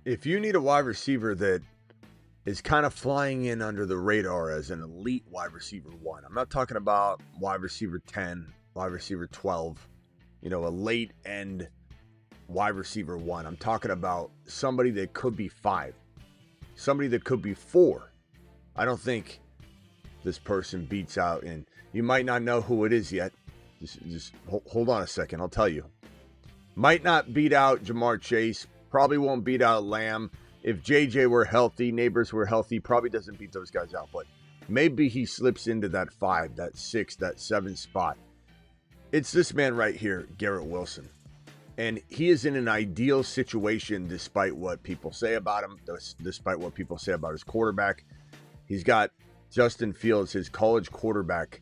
If you need a wide receiver that is kind of flying in under the radar as an elite wide receiver 1, I'm not talking about wide receiver 10, wide receiver 12, a late end wide receiver 1. I'm talking about somebody that could be 5, somebody that could be 4. I don't think this person beats out, and you might not know who it is yet. Just hold on a second. I'll tell you. Might not beat out Jamar Chase. Probably won't beat out Lamb. If JJ were healthy, Neighbors were healthy, probably doesn't beat those guys out. But maybe he slips into that 5, that 6, that 7 spot. It's this man right here, Garrett Wilson. And he is in an ideal situation despite what people say about him, despite what people say about his quarterback. He's got Justin Fields, his college quarterback,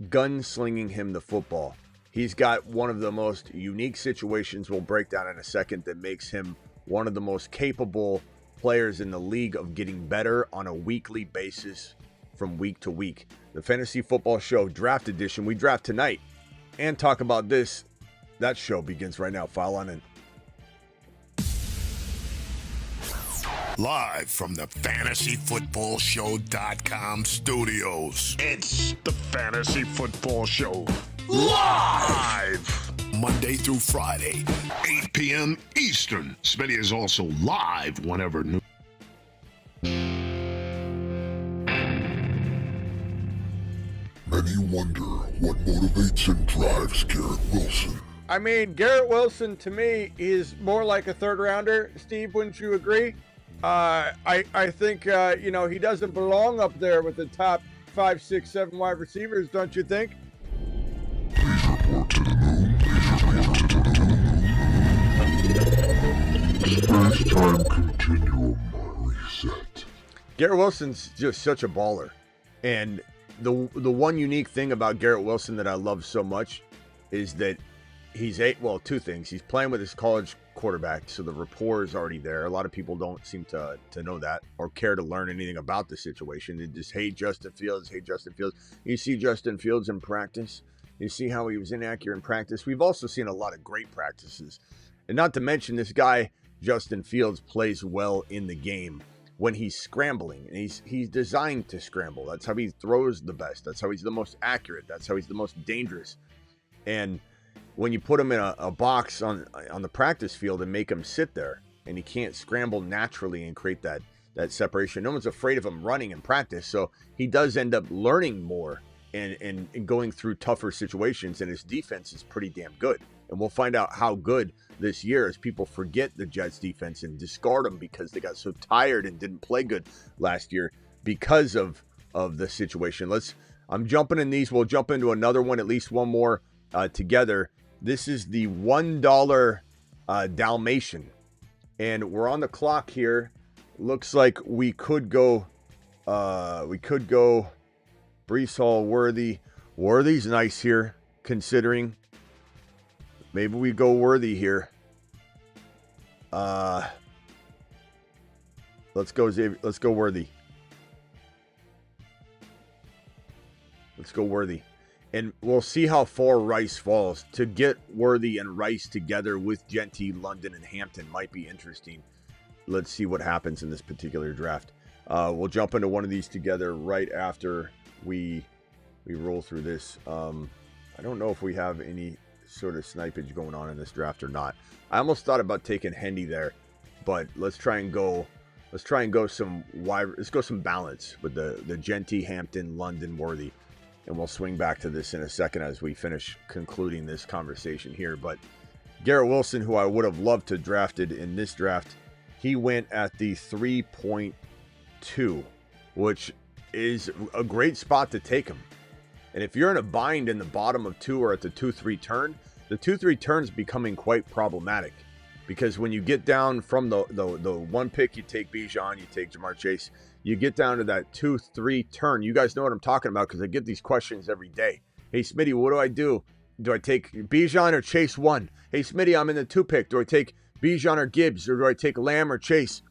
gunslinging him the football. He's got one of the most unique situations we'll break down in a second that makes him one of the most capable players in the league of getting better on a weekly basis from week to week. The Fantasy Football Show Draft Edition. We draft tonight and talk about this. That show begins right now. File on in. Live from the FantasyFootballShow.com studios. It's the Fantasy Football Show. Live! Monday through Friday, 8 p.m. Eastern. Smitty is also live whenever new. Many wonder what motivates and drives Garrett Wilson. I mean, Garrett Wilson, to me, is more like a third rounder. Steve, wouldn't you agree? I think, he doesn't belong up there with the top 5, 6, 7 wide receivers, don't you think? Please report to the moon. Space-time continuum reset. Garrett Wilson's just such a baller. And the one unique thing about Garrett Wilson that I love so much is that two things. He's playing with his college quarterback, so the rapport is already there. A lot of people don't seem to know that or care to learn anything about the situation. They just hate Justin Fields. You see Justin Fields in practice. You see how he was inaccurate in practice. We've also seen a lot of great practices. And not to mention, this guy, Justin Fields, plays well in the game when he's scrambling. And he's designed to scramble. That's how he throws the best. That's how he's the most accurate. That's how he's the most dangerous. And when you put him in a box on the practice field and make him sit there, and he can't scramble naturally and create that separation, no one's afraid of him running in practice. So he does end up learning more and going through tougher situations, and his defense is pretty damn good. And we'll find out how good this year as people forget the Jets defense and discard them because they got so tired and didn't play good last year because of the situation. I'm jumping in these. We'll jump into another one, at least one more together. This is the $1 Dalmatian, and we're on the clock here. Looks like we could go Brees Hall, Worthy. Worthy's nice here, considering. Maybe we go Worthy here. Let's go Xavier. Let's go Worthy. Let's go Worthy. And we'll see how far Rice falls. To get Worthy and Rice together with Genty, London, and Hampton might be interesting. Let's see what happens in this particular draft. We'll jump into one of these together right after we roll through this. I don't know if we have any sort of snipage going on in this draft or not. I almost thought about taking Hendy there, but let's go some balance with the Genty, Hampton, London, Worthy. And we'll swing back to this in a second as we finish concluding this conversation here. But Garrett Wilson, who I would have loved to drafted in this draft, he went at the 3.2, which is a great spot to take him. And if you're in a bind in the bottom of 2 or at the 2-3 turn, the 2-3 turn is becoming quite problematic. Because when you get down from the one pick, you take Bijan, you take Jamar Chase, you get down to that 2-3 turn. You guys know what I'm talking about because I get these questions every day. Hey, Smitty, what do I do? Do I take Bijan or Chase 1? Hey, Smitty, I'm in the 2 pick. Do I take Bijan or Gibbs, or do I take Lamb or Chase?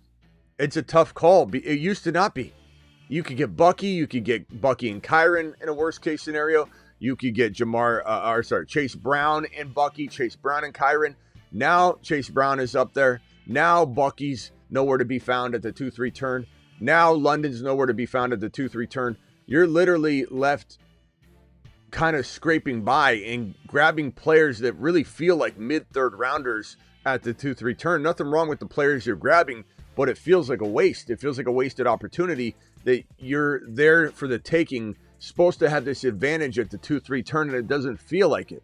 It's a tough call. It used to not be. You could get Bucky. You could get Bucky and Kyron in a worst case scenario. You could get Chase Brown and Bucky, Chase Brown and Kyron. Now Chase Brown is up there. Now Bucky's nowhere to be found at the 2-3 turn. Now London's nowhere to be found at the 2-3 turn. You're literally left kind of scraping by and grabbing players that really feel like mid-third rounders at the 2-3 turn. Nothing wrong with the players you're grabbing, but it feels like a waste. It feels like a wasted opportunity that you're there for the taking, supposed to have this advantage at the 2-3 turn, and it doesn't feel like it.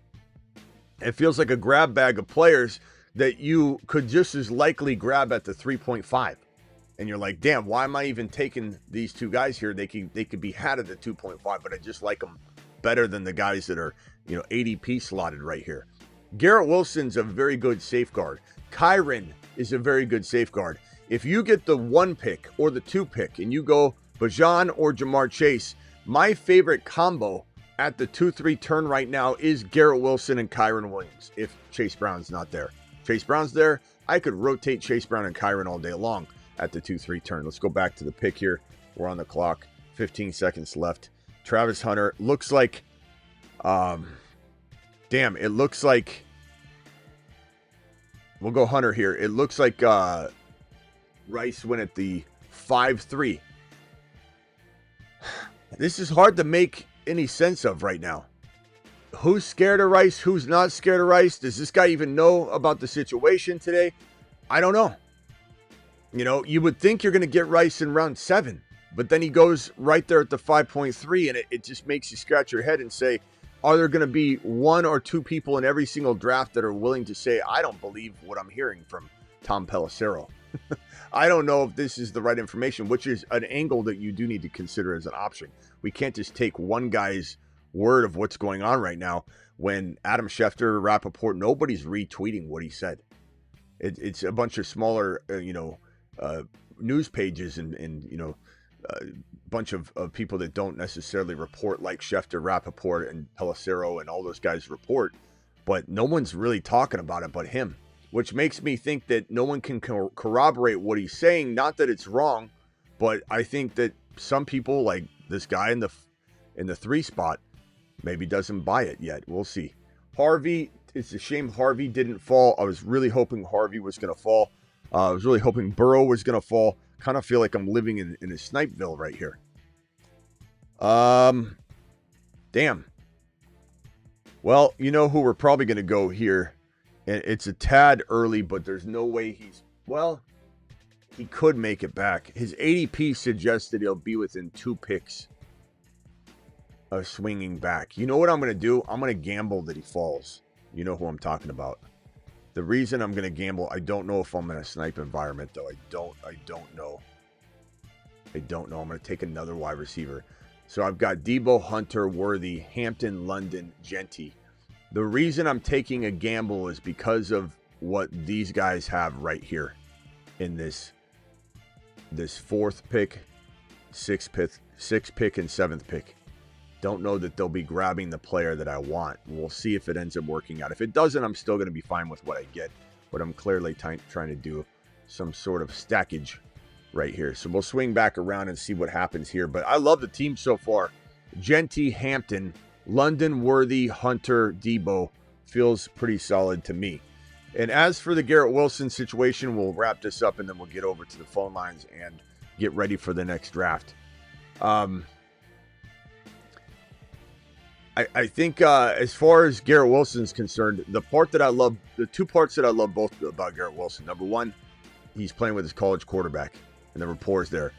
It feels like a grab bag of players that you could just as likely grab at the 3.5. And you're like, damn, why am I even taking these two guys here? They could be had at the 2.5, but I just like them better than the guys that are, ADP slotted right here. Garrett Wilson's a very good safeguard. Kyren is a very good safeguard. If you get the 1 pick or the 2 pick and you go Bajan or Jamar Chase, my favorite combo at the 2-3 turn right now is Garrett Wilson and Kyren Williams if Chase Brown's not there. Chase Brown's there, I could rotate Chase Brown and Kyren all day long at the 2-3 turn. Let's go back to the pick here. We're on the clock. 15 seconds left. Travis Hunter looks like, it looks like, we'll go Hunter here. It looks like Rice went at the 5-3. This is hard to make any sense of right now. Who's scared of Rice? Who's not scared of Rice? Does this guy even know about the situation today? I don't know. You would think you're going to get Rice in round 7, but then he goes right there at the 5.3, and it just makes you scratch your head and say, are there going to be 1 or 2 people in every single draft that are willing to say, I don't believe what I'm hearing from Tom Pelissero? I don't know if this is the right information, which is an angle that you do need to consider as an option. We can't just take one guy's word of what's going on right now when Adam Schefter, Rappaport, nobody's retweeting what he said. It's a bunch of smaller, news pages and bunch of people that don't necessarily report like Schefter, Rappaport, and Pelissero and all those guys report, but no one's really talking about it but him, which makes me think that no one can corroborate what he's saying. Not that it's wrong, but I think that some people, like this guy in the 3 spot, maybe doesn't buy it yet. We'll see. Harvey, it's a shame Harvey didn't fall. I was really hoping Harvey was going to fall. I was really hoping Burrow was going to fall. Kind of feel like I'm living in a Snipeville right here. Damn. Well, you know who we're probably going to go here. And it's a tad early, but there's no way he could make it back. His ADP suggests that he'll be within 2 picks of swinging back. You know what I'm going to do? I'm going to gamble that he falls. You know who I'm talking about. The reason I'm going to gamble, I don't know if I'm in a snipe environment, though. I don't know. I'm going to take another wide receiver. So I've got Debo, Hunter, Worthy, Hampton, London, Genty. The reason I'm taking a gamble is because of what these guys have right here in this 4th pick, 6th pick, and 7th pick. Don't know that they'll be grabbing the player that I want. We'll see if it ends up working out. If it doesn't, I'm still going to be fine with what I get. But I'm clearly trying to do some sort of stackage right here. So we'll swing back around and see what happens here. But I love the team so far. Genty, Hampton, London, Worthy, Hunter, Debo feels pretty solid to me. And as for the Garrett Wilson situation, we'll wrap this up and then we'll get over to the phone lines and get ready for the next draft. I think as far as Garrett Wilson's concerned, the 2 parts that I love both about Garrett Wilson. Number 1, he's playing with his college quarterback and the rapport's there.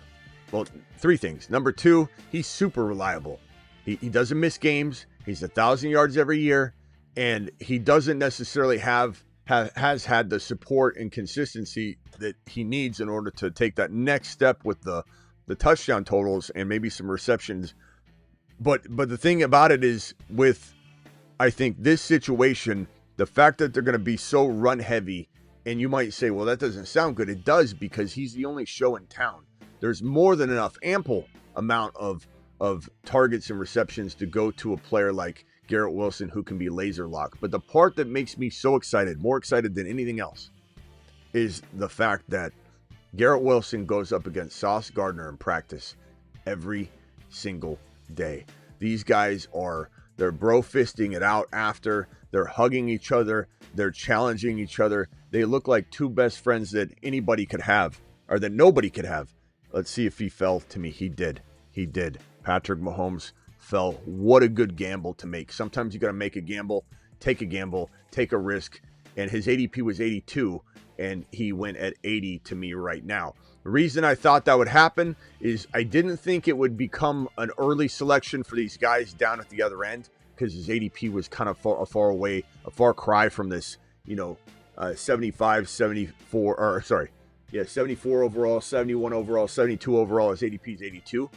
Well, 3 things. Number 2, he's super reliable. He doesn't miss games. He's 1,000 yards every year, and he doesn't necessarily has had the support and consistency that he needs in order to take that next step with the touchdown totals and maybe some receptions. But the thing about it is, with, I think, this situation, the fact that they're going to be so run heavy, and you might say, well, that doesn't sound good. It does, because he's the only show in town. There's more than enough, ample amount of targets and receptions to go to a player like Garrett Wilson who can be laser locked. But the part that makes me so excited, more excited than anything else, is the fact that Garrett Wilson goes up against Sauce Gardner in practice every single day. These guys they're bro fisting it out after, they're hugging each other, they're challenging each other, They look like two best friends that anybody could have, or that nobody could have. Let's see if he fell to me. He did. He did. Patrick Mahomes fell. What a good gamble to make. Sometimes you got to make a gamble, take a risk. And his ADP was 82, and he went at 80 to me right now. The reason I thought that would happen is I didn't think it would become an early selection for these guys down at the other end, because his ADP was kind of a far cry from this, 75, 74, or sorry, 74 overall, 71 overall, 72 overall. His ADP is 82.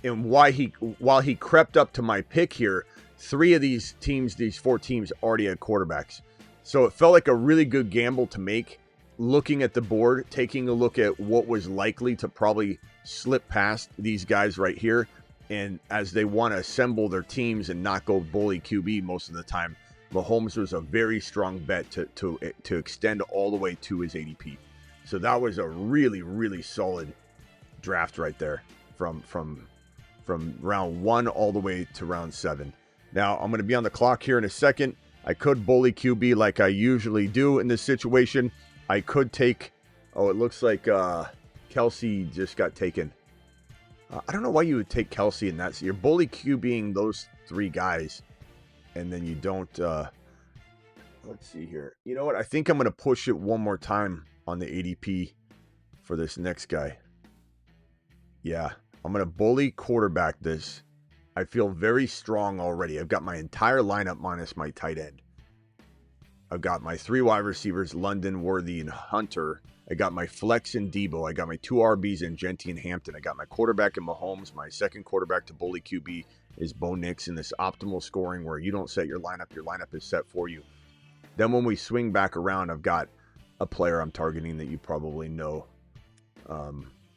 And while he crept up to my pick here, 3 of these teams, these 4 teams already had quarterbacks. So it felt like a really good gamble to make, looking at the board, taking a look at what was likely to probably slip past these guys right here. And as they want to assemble their teams and not go bully QB most of the time, Mahomes was a very strong bet to extend all the way to his ADP. So that was a really, really solid draft right there from round 1 all the way to round 7. Now, I'm going to be on the clock here in a second. I could bully QB like I usually do in this situation. I could take, it looks like Kelsey just got taken. I don't know why you would take Kelsey in that. So you're bully QBing those 3 guys, and then you don't. Let's see here. You know what? I think I'm going to push it one more time on the ADP for this next guy. Yeah, I'm going to bully quarterback this. I feel very strong already. I've got my entire lineup minus my tight end. I've got my 3 wide receivers, London, Worthy, and Hunter. I got my flex in Debo. I got my 2 RBs in Genty and Hampton. I got my quarterback in Mahomes. My second quarterback to bully QB is Bo Nix in this optimal scoring where you don't set your lineup is set for you. Then when we swing back around, I've got a player I'm targeting that you probably know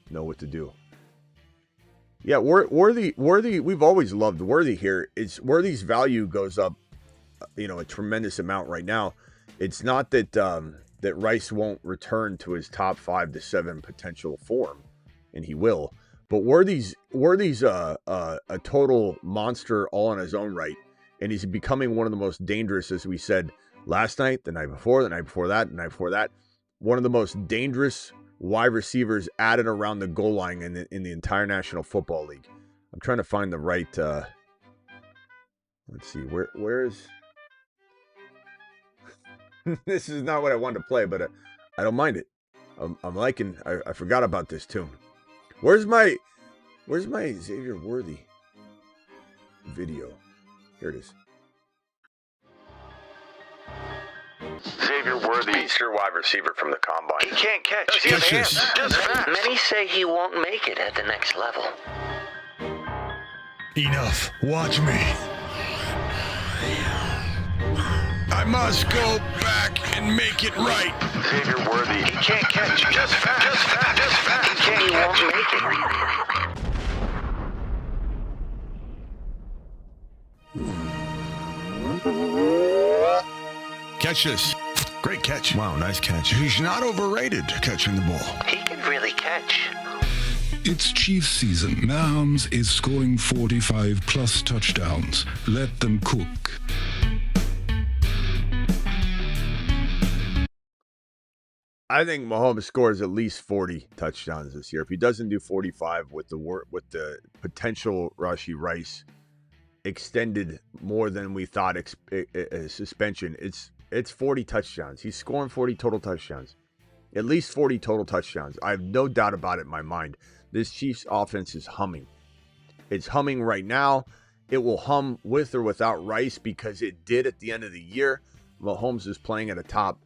what to do. Yeah, Worthy. We've always loved Worthy here. It's Worthy's value goes up, a tremendous amount right now. It's not that that Rice won't return to his top 5 to 7 potential form, and he will. But Worthy's a total monster all on his own right, and he's becoming one of the most dangerous, as we said last night, the night before that, one of the most dangerous wide receivers added around the goal line in the entire National Football League. I'm trying to find the right. Let's see, where is. This is not what I wanted to play, but I don't mind it. I'm liking. I forgot about this tune. Where's my Xavier Worthy video? Here it is. Xavier Worthy, your wide receiver from the combine. He can't catch. Many say he won't make it at the next level. Enough. Watch me. I must go back and make it right. Xavier Worthy. He can't catch. Just fast. He won't make it. Catch this. Great catch. Wow, nice catch. He's not overrated catching the ball. He can really catch. It's Chiefs season. Mahomes is scoring 45 plus touchdowns. Let them cook. I think Mahomes scores at least 40 touchdowns this year. If he doesn't do 45 with the potential Rashee Rice extended more than we thought suspension, it's 40 touchdowns. He's scoring 40 total touchdowns. At least 40 total touchdowns. I have no doubt about it in my mind. This Chiefs offense is humming. It's humming right now. It will hum with or without Rice because it did at the end of the year. Mahomes is playing at a top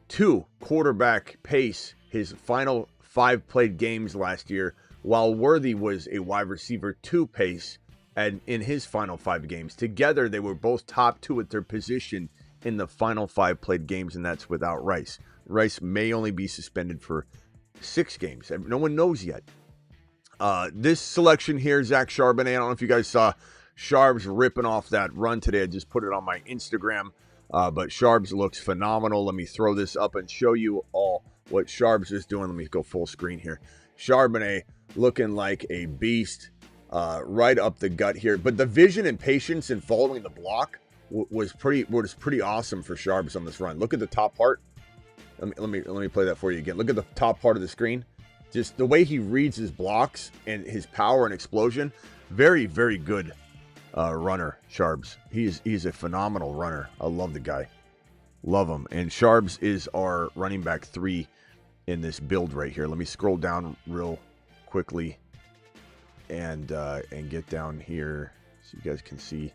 2 quarterback pace his final 5 played games last year, while Worthy was a wide receiver 2 pace and in his final 5 games. Together, they were both top 2 at their position in the final 5 played games, and that's without Rice. Rice may only be suspended for 6 games. No one knows yet. This selection here, Zach Charbonnet, I don't know if you guys saw Sharbs ripping off that run today. I just put it on my Instagram. But Sharbs looks phenomenal. Let me throw this up and show you all what Sharbs is doing. Let me go full screen here. Charbonnet looking like a beast right up the gut here. But the vision and patience in following the block was pretty awesome for Sharbs on this run. Look at the top part. Let me play that for you again. Look at the top part of the screen. Just the way he reads his blocks and his power and explosion. Very, very good runner, Sharbs. He's a phenomenal runner. I love the guy. Love him. And Sharbs is our running back 3 in this build right here. Let me scroll down real quickly and get down here so you guys can see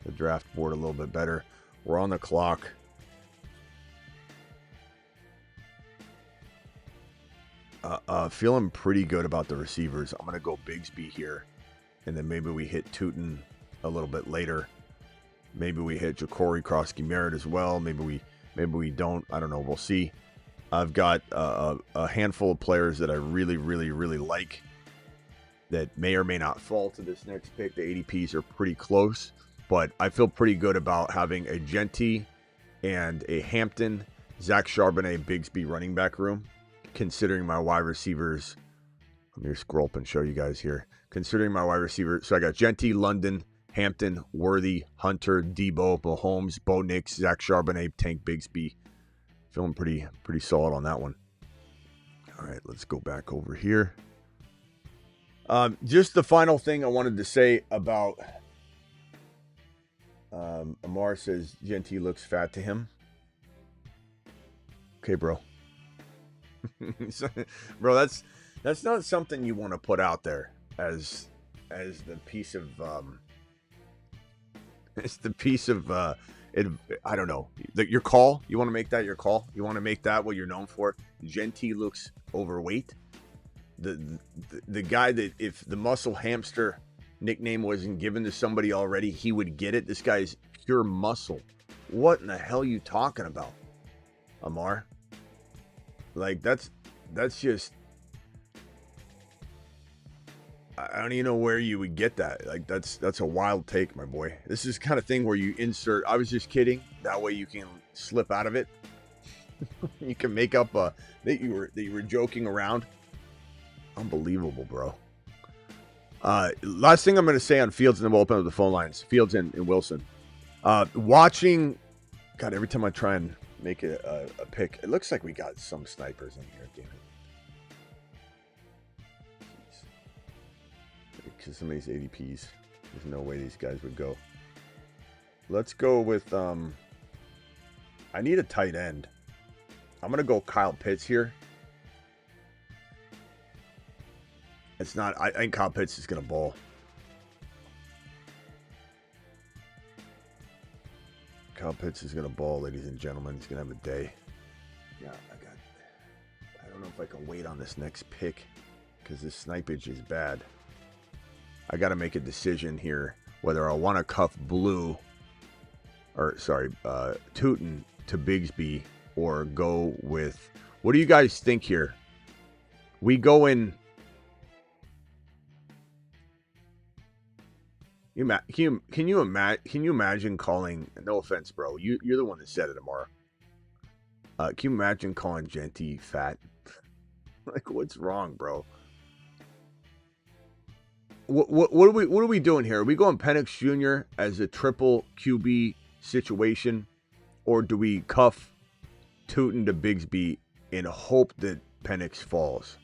the draft board a little bit better. We're on the clock. Feeling pretty good about the receivers. I'm going to go Bigsby here. And then maybe we hit Tootin a little bit later. Maybe we hit Ja'Cory Krosky-Merritt as well. Maybe we don't. I don't know. We'll see. I've got a handful of players that I really, really, really like that may or may not fall to this next pick. The ADPs are pretty close. But I feel pretty good about having a Genty and a Hampton, Zach Charbonnet, Bigsby running back room. Considering my wide receivers, let me scroll up and show you guys here. Considering my wide receivers, so I got Genty, London, Hampton, Worthy, Hunter, Debo, Mahomes, Bo Nix, Zach Charbonnet, Tank Bigsby. Feeling pretty solid on that one. All right, let's go back over here. Just the final thing I wanted to say about Amar says Genty looks fat to him. Okay, bro. Bro, that's not something you want to put out there as the piece of I don't know, your call. You want to make that your call? You want to make that what you're known for? Genty looks overweight. The guy that if the muscle hamster nickname wasn't given to somebody already, he would get it. This guy's pure muscle. What in the hell are you talking about, Amar? Like that's just, I don't even know where you would get that. Like that's a wild take, my boy. This is the kind of thing where you insert, I was just kidding. That way you can slip out of it. You can make up that you were joking around. Unbelievable, bro. Last thing I'm going to say on Fields, and then we'll open up the phone lines. Fields and Wilson. Watching, God, every time I try and make a pick, it looks like we got some snipers in here. Damn it. Because some of these ADPs, there's no way these guys would go. Let's go with, I need a tight end. I'm going to go Kyle Pitts here. It's not, I think Kyle Pitts is going to ball. Kyle Pitts is going to ball, ladies and gentlemen. He's going to have a day. Yeah, I don't know if I can wait on this next pick because this snipage is bad. I got to make a decision here whether I want to cuff Tootin to Bigsby or go with, what do you guys think here? We go in. Can you imagine calling? No offense, bro. You're the one that said it, Amar. Can you imagine calling Genty fat? Like, what's wrong, bro? What are we doing here? Are we going Penix Jr. as a triple QB situation, or do we cuff Tootin to Bigsby in hope that Penix falls?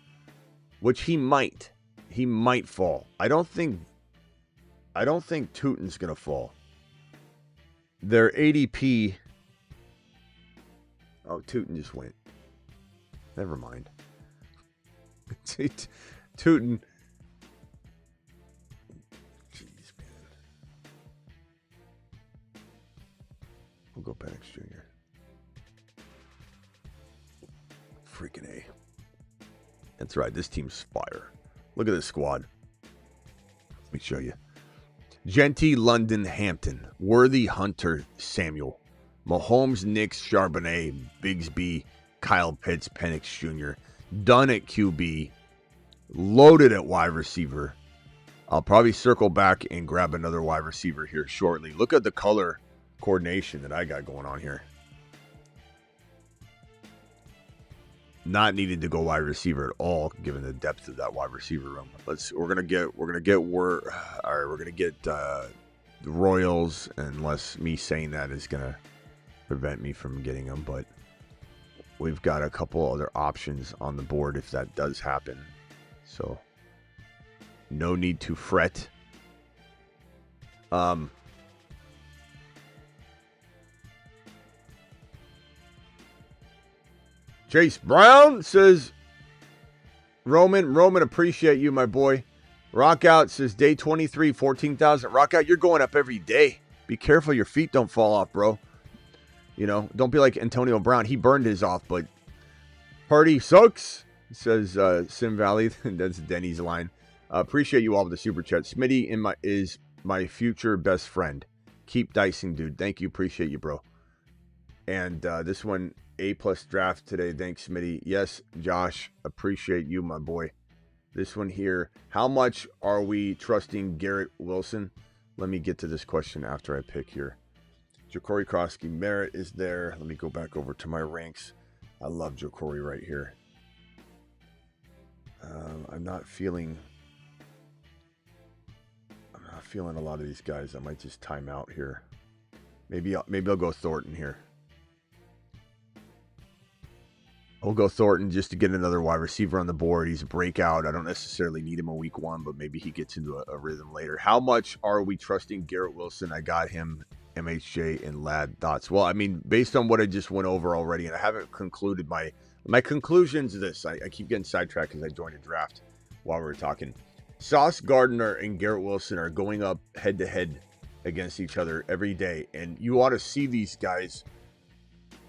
Which he might. He might fall. I don't think Tootin's going to fall. Their ADP... Oh, Tootin just went. Never mind. Tootin... Jeez, man. We'll go Penix Jr. Freaking A. That's right. This team's fire. Look at this squad. Let me show you. Genty, London, Hampton, Worthy, Hunter, Samuel, Mahomes, Nix, Charbonnet, Bigsby, Kyle Pitts, Penix Jr., done at QB, loaded at wide receiver. I'll probably circle back and grab another wide receiver here shortly. Look at the color coordination that I got going on here. Not needed to go wide receiver at all, given the depth of that wide receiver room. We're gonna get the Royals, unless me saying that is gonna prevent me from getting them. But we've got a couple other options on the board if that does happen. So no need to fret. Chase Brown says, Roman, appreciate you, my boy. Rock Out says, day 23, 14,000. Rock Out, you're going up every day. Be careful your feet don't fall off, bro. You know, don't be like Antonio Brown. He burned his off, but party sucks, says Sim Valley. That's Denny's line. Appreciate you all with the super chat. Smitty is my future best friend. Keep dicing, dude. Thank you. Appreciate you, bro. And this one, A+ draft today. Thanks, Smitty. Yes, Josh. Appreciate you, my boy. This one here. How much are we trusting Garrett Wilson? Let me get to this question after I pick here. Ja'Cory Krosky Merritt is there. Let me go back over to my ranks. I love Ja'Cory right here. I'm not feeling a lot of these guys. I might just time out here. Maybe I'll go Thornton here. I'll go Thornton just to get another wide receiver on the board. He's a breakout. I don't necessarily need him in week 1, but maybe he gets into a rhythm later. How much are we trusting Garrett Wilson? I got him, MHJ, and Lad thoughts. Well, I mean, based on what I just went over already, and I haven't concluded my conclusions is this. I keep getting sidetracked because I joined a draft while we were talking. Sauce Gardner and Garrett Wilson are going up head-to-head against each other every day, and you ought to see these guys.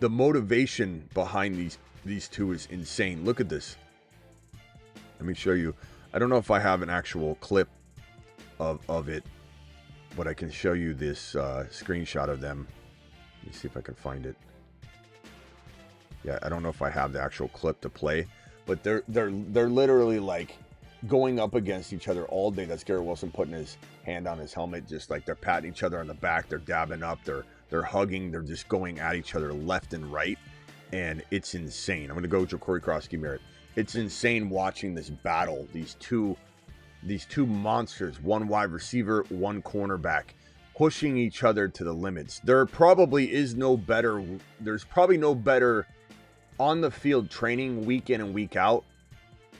The motivation behind these two is insane. Look at this. Let me show you. I don't know if I have an actual clip of it, but I can show you this screenshot of them. Let me see if I can find it. Yeah, I don't know if I have the actual clip to play, but they're literally like going up against each other all day. That's Garrett Wilson putting his hand on his helmet, just like they're patting each other on the back, they're dabbing up, they're hugging, they're just going at each other left and right. And it's insane. I'm going to go with Ja'Cory Krosky Merritt. It's insane watching this battle. These two monsters, one wide receiver, one cornerback, pushing each other to the limits. There's probably no better on the field training week in and week out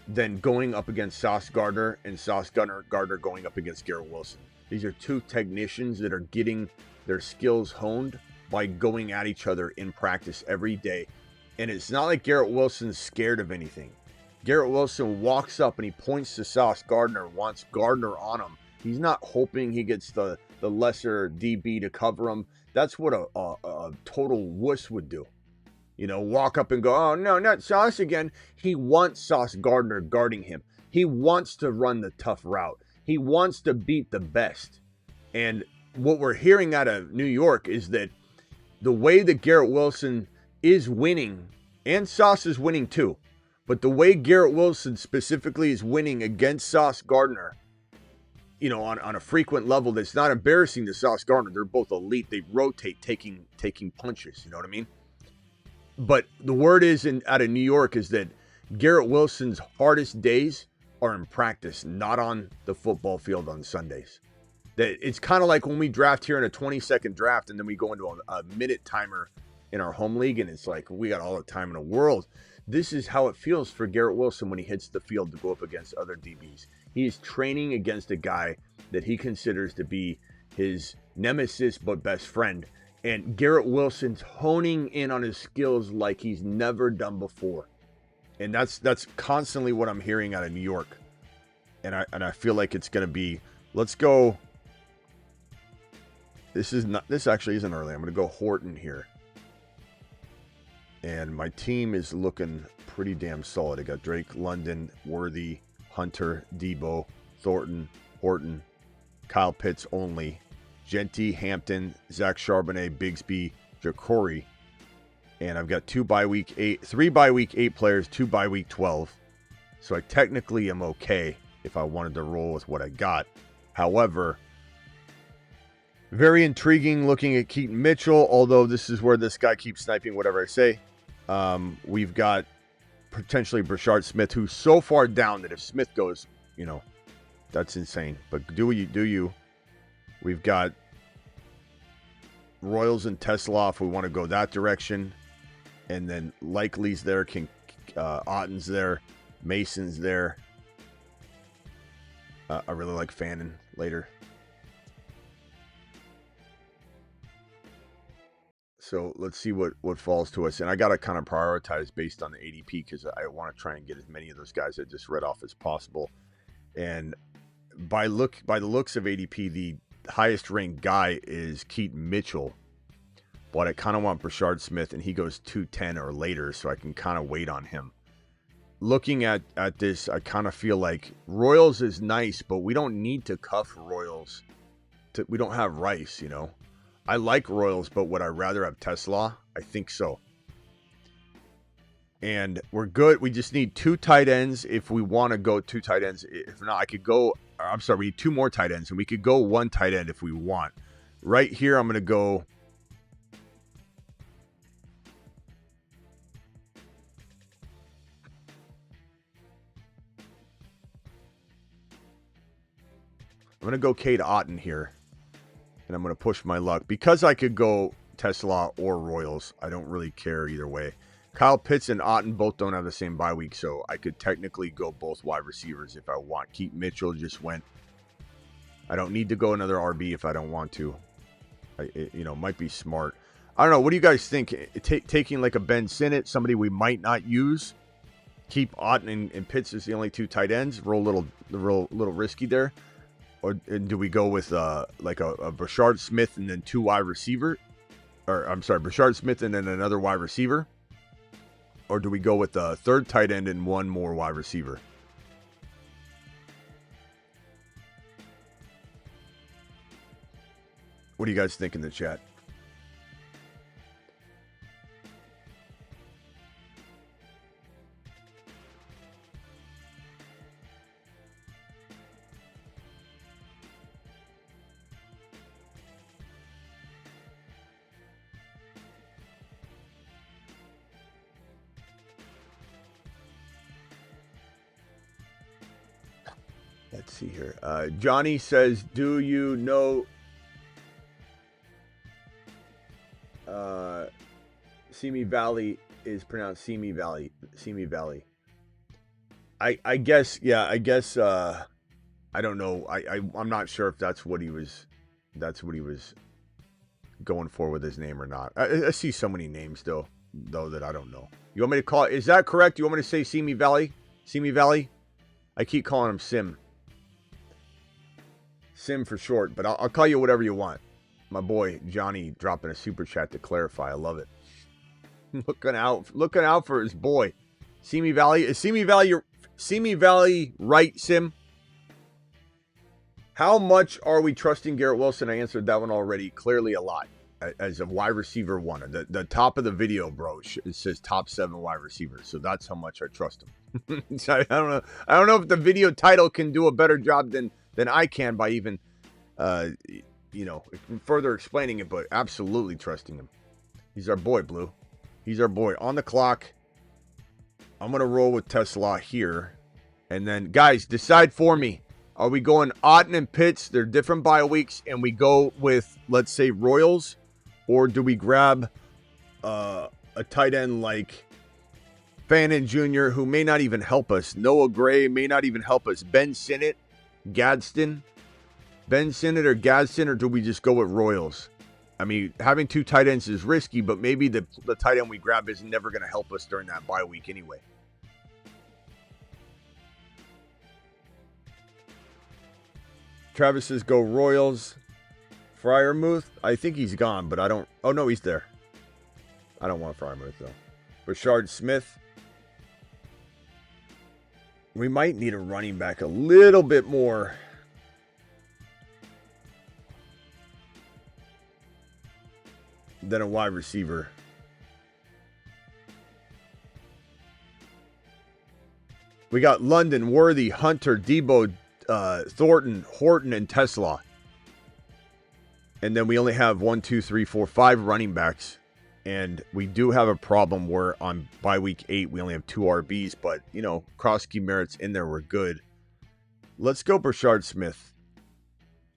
than going up against Sauce Gardner and Sauce Gardner going up against Garrett Wilson. These are two technicians that are getting their skills honed by going at each other in practice every day. And it's not like Garrett Wilson's scared of anything. Garrett Wilson walks up and he points to Sauce Gardner, wants Gardner on him. He's not hoping he gets the lesser DB to cover him. That's what a total wuss would do. You know, walk up and go, oh, no, not Sauce again. He wants Sauce Gardner guarding him. He wants to run the tough route. He wants to beat the best. And what we're hearing out of New York is that the way that Garrett Wilson is winning, and Sauce is winning too, but the way Garrett Wilson specifically is winning against Sauce Gardner, you know, on a frequent level, that's not embarrassing to Sauce Gardner. They're both elite. They rotate taking punches. You know what I mean? But the word is out of New York is that Garrett Wilson's hardest days are in practice, not on the football field on Sundays. That it's kind of like when we draft here in a 20-second draft and then we go into a minute timer in our home league and it's like we got all the time in the world. This is how it feels for Garrett Wilson when he hits the field to go up against other DBs. He is training against a guy that he considers to be his nemesis but best friend. And Garrett Wilson's honing in on his skills like he's never done before. And that's constantly what I'm hearing out of New York. And I feel like it's going to be, let's go. This actually isn't early. I'm going to go Horton here. And my team is looking pretty damn solid. I got Drake, London, Worthy, Hunter, Debo, Thornton, Horton, Kyle Pitts only, Genty, Hampton, Zach Charbonnet, Bigsby, Ja'Cory. And I've got 3 bye week 8 players, 2 bye week 12. So I technically am okay if I wanted to roll with what I got. However, very intriguing looking at Keaton Mitchell, although this is where this guy keeps sniping whatever I say. We've got potentially Brashard Smith, who's so far down that if Smith goes, you know, that's insane. But do you. We've got Royals and Tesla if we want to go that direction. And then Likely's there, Otten's there, Mason's there. I really like Fannin later. So let's see what falls to us. And I got to kind of prioritize based on the ADP because I want to try and get as many of those guys I just read off as possible. And by the looks of ADP, the highest ranked guy is Keaton Mitchell. But I kind of want Brashard Smith, and he goes 210 or later, so I can kind of wait on him. Looking at this, I kind of feel like Royals is nice, but we don't need to cuff Royals. We don't have Rice, you know. I like Royals, but would I rather have Tesla? I think so. And we're good. We just need 2 tight ends if we want to go 2 tight ends. If not, I could go. I'm sorry, we need 2 more tight ends, and we could go 1 tight end if we want. Right here, I'm going to go. I'm going to go Cade Otton here, and I'm going to push my luck. Because I could go Tesla or Royals, I don't really care either way. Kyle Pitts and Otton both don't have the same bye week, so I could technically go both wide receivers if I want. Keaton Mitchell just went. I don't need to go another RB if I don't want to. Might be smart. I don't know. What do you guys think? Taking like a Ben Sinnott, somebody we might not use. Keep Otton and Pitts as the only 2 tight ends. Roll a little risky there. Or do we go with like a Brashard Smith and then 2 wide receiver? Or I'm sorry, Brashard Smith and then another wide receiver? Or do we go with a 3rd tight end and 1 more wide receiver? What do you guys think in the chat? Let's see here. Johnny says, do you know Simi Valley is pronounced Simi Valley? Simi Valley. I guess, yeah, I guess I don't know. I'm not sure if that's what he was going for with his name or not. I see so many names though that I don't know. You want me to call it? Is that correct? You want me to say Simi Valley? Simi Valley? I keep calling him Sim. Sim for short, but I'll call you whatever you want. My boy Johnny dropping a super chat to clarify. I love it. looking out for his boy. Simi Valley. Is Simi Valley right, Sim? How much are we trusting Garrett Wilson? I answered that one already. Clearly a lot. As a wide receiver 1. The top of the video, bro, it says top 7 wide receivers. So that's how much I trust him. So I don't know if the video title can do a better job than I can by even, further explaining it, but absolutely trusting him. He's our boy, Blue. He's our boy. On the clock, I'm going to roll with Tesla here. And then, guys, decide for me. Are we going Otton and Pitts? They're different bye weeks, and we go with, let's say, Royals? Or do we grab a tight end like Fannin Jr., who may not even help us? Noah Gray may not even help us. Ben Sinnott? Gadsden, Ben Sinnott or Gadsden, or do we just go with Royals? I mean, having 2 tight ends is risky, but maybe the tight end we grab is never going to help us during that bye week anyway. Travis says go Royals. Fryermuth, I think he's gone, but I don't. Oh, no, he's there. I don't want Fryermuth, though. Brashard Smith. We might need a running back a little bit more. Than a wide receiver. We got London, Worthy, Hunter, Debo, Thornton, Horton, and Tesla. And then we only have 5 running backs. And we do have a problem where on bye week 8, we only have 2 RBs. But, Krosky, Merritt's in there. We're good. Let's go Brashard Smith.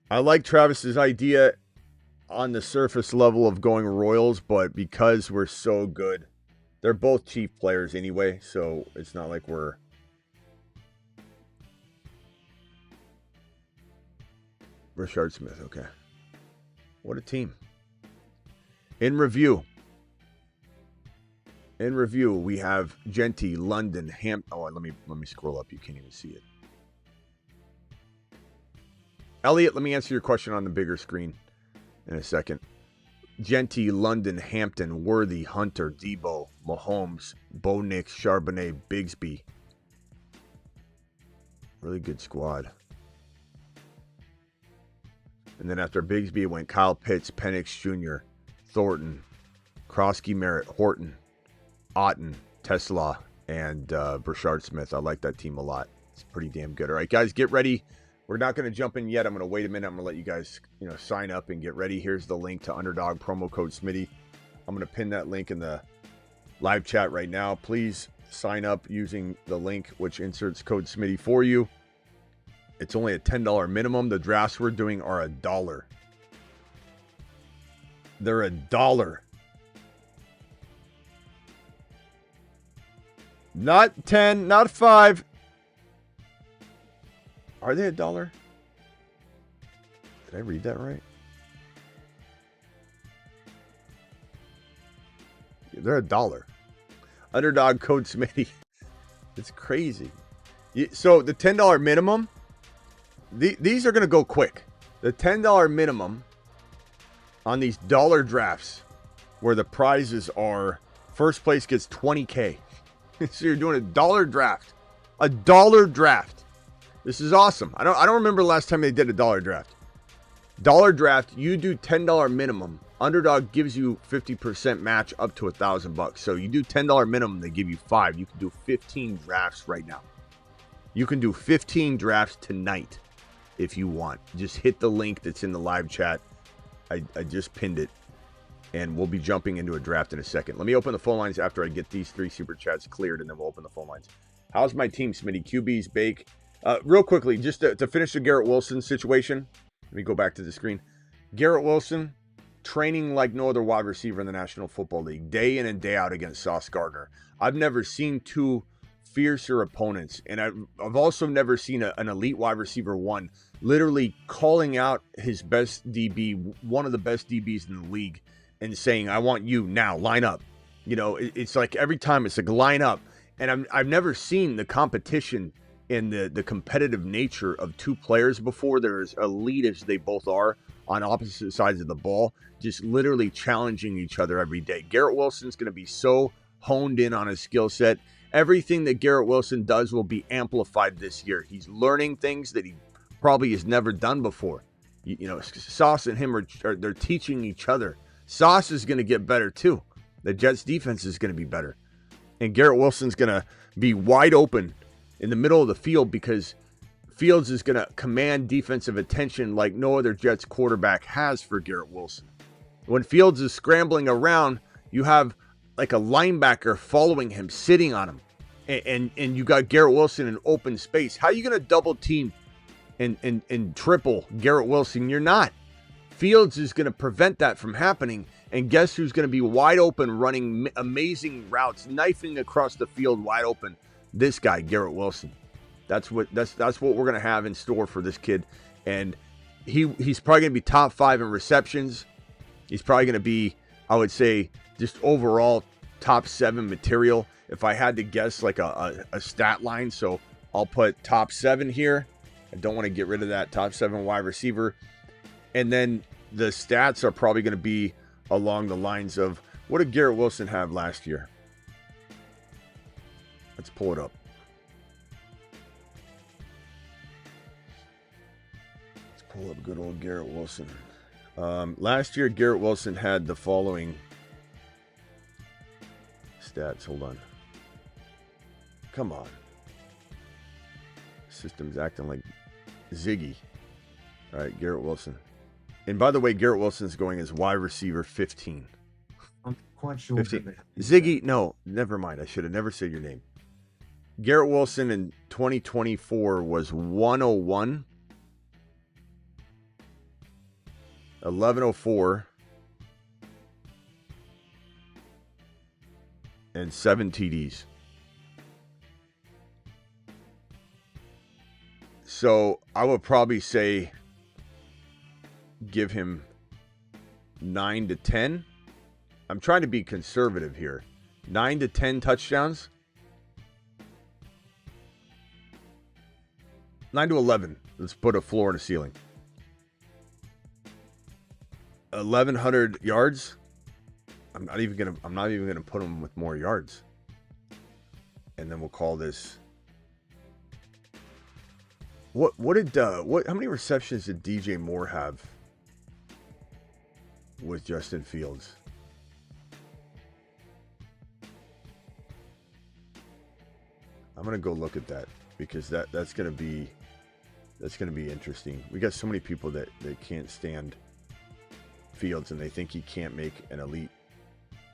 I like Travis's idea on the surface level of going Royals. But because we're so good They're both chief players anyway, so it's not like we're... Richard Smith, okay. What a team. In review, we have Genty, London, Oh, let me scroll up. You can't even see it. Elliot, let me answer your question on the bigger screen in a second. Genty, London, Hampton, Worthy, Hunter, Debo, Mahomes, Bo Nix, Charbonnet, Bigsby. Really good squad. And then after Bigsby, it went Kyle Pitts, Penix Jr., Thornton, Krosky, Merritt, Horton, Otten, Tesla, and Brashard Smith. I like that team a lot. It's pretty damn good. All right, guys, get ready. We're not going to jump in yet. I'm going to wait a minute. I'm going to let you guys, sign up and get ready. Here's the link to Underdog, promo code Smitty. I'm going to pin that link in the live chat right now. Please sign up using the link, which inserts code Smitty for you. It's only a $10 minimum. The drafts we're doing are $1. They're $1. Not 10, not 5. Are they $1? Did I read that right? Yeah, they're $1. Underdog code Smitty. It's crazy. So the $10 minimum, these are going to go quick. The $10 minimum on these dollar drafts where the prizes are first place gets $20K. So you're doing $1 draft. $1 draft. This is awesome. I don't remember the last time they did $1 draft. Dollar draft, you do $10 minimum. Underdog gives you 50% match up to $1,000. So you do $10 minimum, they give you 5. You can do 15 drafts right now. You can do 15 drafts tonight if you want. Just hit the link that's in the live chat. I just pinned it. And we'll be jumping into a draft in a second. Let me open the phone lines after I get these 3 super chats cleared, and then we'll open the phone lines. How's my team, Smitty? QBs, Bake. Real quickly, just to finish the Garrett Wilson situation. Let me go back to the screen. Garrett Wilson, training like no other wide receiver in the National Football League, day in and day out against Sauce Gardner. I've never seen 2 fiercer opponents, and I've also never seen an elite wide receiver 1 literally calling out his best DB, one of the best DBs in the league, and saying, I want you now, line up. It's like every time it's like line up. And I've never seen the competition and the competitive nature of 2 players before. They're as elite as they both are on opposite sides of the ball, just literally challenging each other every day. Garrett Wilson's going to be so honed in on his skill set. Everything that Garrett Wilson does will be amplified this year. He's learning things that he probably has never done before. Sauce and him they're teaching each other. Sauce is going to get better too. The Jets defense is going to be better. And Garrett Wilson's going to be wide open in the middle of the field because Fields is going to command defensive attention like no other Jets quarterback has for Garrett Wilson. When Fields is scrambling around, you have like a linebacker following him, sitting on him. And you got Garrett Wilson in open space. How are you going to double team and triple Garrett Wilson? You're not. Fields is going to prevent that from happening. And guess who's going to be wide open, running amazing routes, knifing across the field wide open? This guy, Garrett Wilson. That's what we're going to have in store for this kid. And he's probably going to be top 5 in receptions. He's probably going to be, I would say, just overall top 7 material. If I had to guess like a stat line, so I'll put top 7 here. I don't want to get rid of that top 7 wide receiver. And then the stats are probably going to be along the lines of, what did Garrett Wilson have last year? Let's pull it up. Let's pull up good old Garrett Wilson. Last year, Garrett Wilson had the following stats. Hold on. Come on. System's acting like Ziggy. All right, Garrett Wilson. And by the way, Garrett Wilson's going as wide receiver 15. I'm quite sure. 15. Ziggy, no, never mind. I should have never said your name. Garrett Wilson in 2024 was 101, 1104, and 7 TDs. So I would probably say give him 9 to 10. I'm trying to be conservative here. 9 to 10 touchdowns. 9 to 11. Let's put a floor and a ceiling. 1,100 yards. I'm not even gonna put him with more yards. And then we'll call this. How many receptions did DJ Moore have with Justin Fields? I'm gonna go look at that because that's gonna be interesting. We got so many people that can't stand Fields and they think he can't make an elite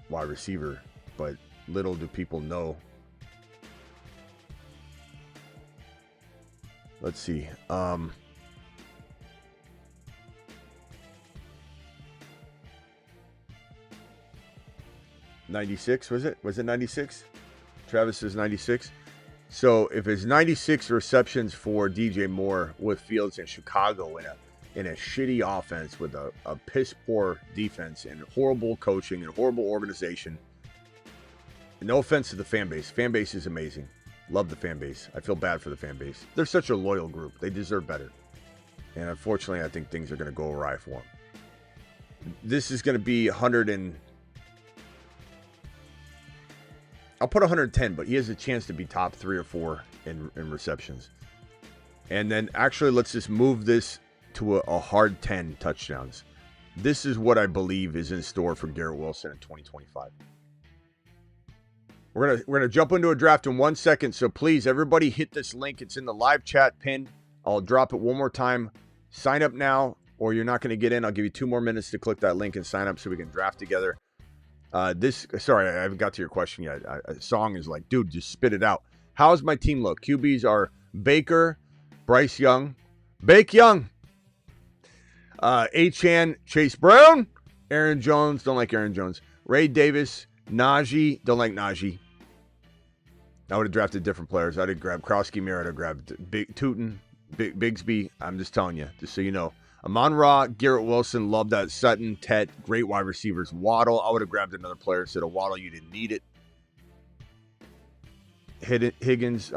wide receiver, but little do people know. Let's see. 96 was it? Was it 96? Travis says 96. So if it's 96 receptions for DJ Moore with Fields in Chicago in a shitty offense with a piss poor defense and horrible coaching and horrible organization. No offense to the fan base. Fan base is amazing. Love the fan base. I feel bad for the fan base. They're such a loyal group. They deserve better. And unfortunately, I think things are going to go awry for them. This is going to be 100 and... I'll put 110, but he has a chance to be top 3 or 4 in receptions. And then actually, let's just move this to a hard 10 touchdowns. This is what I believe is in store for Garrett Wilson in 2025. We're gonna jump into a draft in 1 second, so please, everybody hit this link. It's in the live chat pinned. I'll drop it one more time. Sign up now, or you're not going to get in. I'll give you 2 more minutes to click that link and sign up so we can draft together. Sorry, I haven't got to your question yet. A song is like, dude, just spit it out. How's my team look? QBs are Baker, Bryce Young, Bake Young, Achane, Chase Brown, Aaron Jones, don't like Aaron Jones, Ray Davis, Najee, don't like Najee. I would have drafted different players. I'd have grabbed Krowski Mirror. I'd have grabbed Bigsby. I'm just telling you, just so you know. Amon-Ra, Garrett Wilson, love that. Sutton, Tet, great wide receivers. Waddle, I would have grabbed another player instead of Waddle. You didn't need it. Higgins,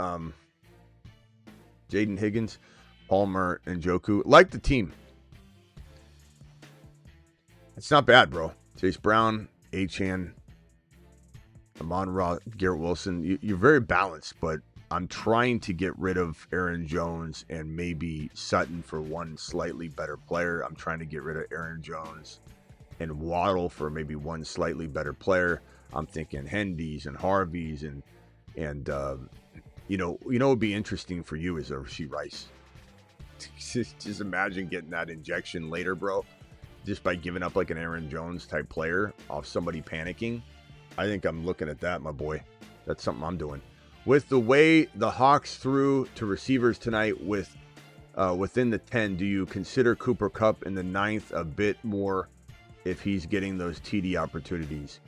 Jaden Higgins, Palmer, and Njoku. Like the team. It's not bad, bro. Chase Brown, Achane, Amon-Ra, Garrett Wilson. You're very balanced, but I'm trying to get rid of Aaron Jones and maybe Sutton for one slightly better player. I'm trying to get rid of Aaron Jones and Waddle for maybe one slightly better player. I'm thinking Hendeys and Harveys and you know what would be interesting for you is a Rashee Rice. Just imagine getting that injection later, bro, just by giving up like an Aaron Jones type player off somebody panicking. I think I'm looking at that, my boy. That's something I'm doing. With the way the Hawks threw to receivers tonight within the 10, do you consider Cooper Kupp in the 9th a bit more if he's getting those TD opportunities?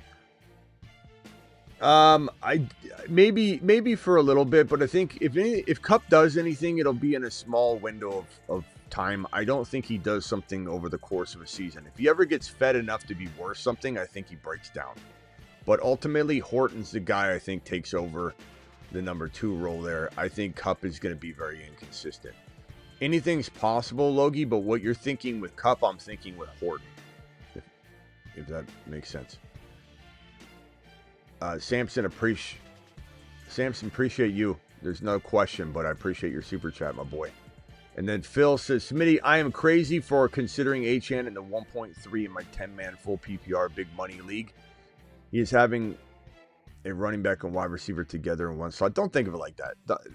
I maybe for a little bit, but I think if Kupp does anything, it'll be in a small window of time. I don't think he does something over the course of a season. If he ever gets fed enough to be worth something, I think he breaks down. But ultimately, Horton's the guy I think takes over the number 2 role there. I think Kupp is going to be very inconsistent. Anything's possible, Logie, but what you're thinking with Kupp, I'm thinking with Horton, if that makes sense. Samson, appreciate you. There's no question, but I appreciate your super chat, my boy. And then Phil says, Smitty, I am crazy for considering Achane in the 1.3 in my 10-man full PPR big money league. He is having a running back and wide receiver together in one slot. Don't think of it like that.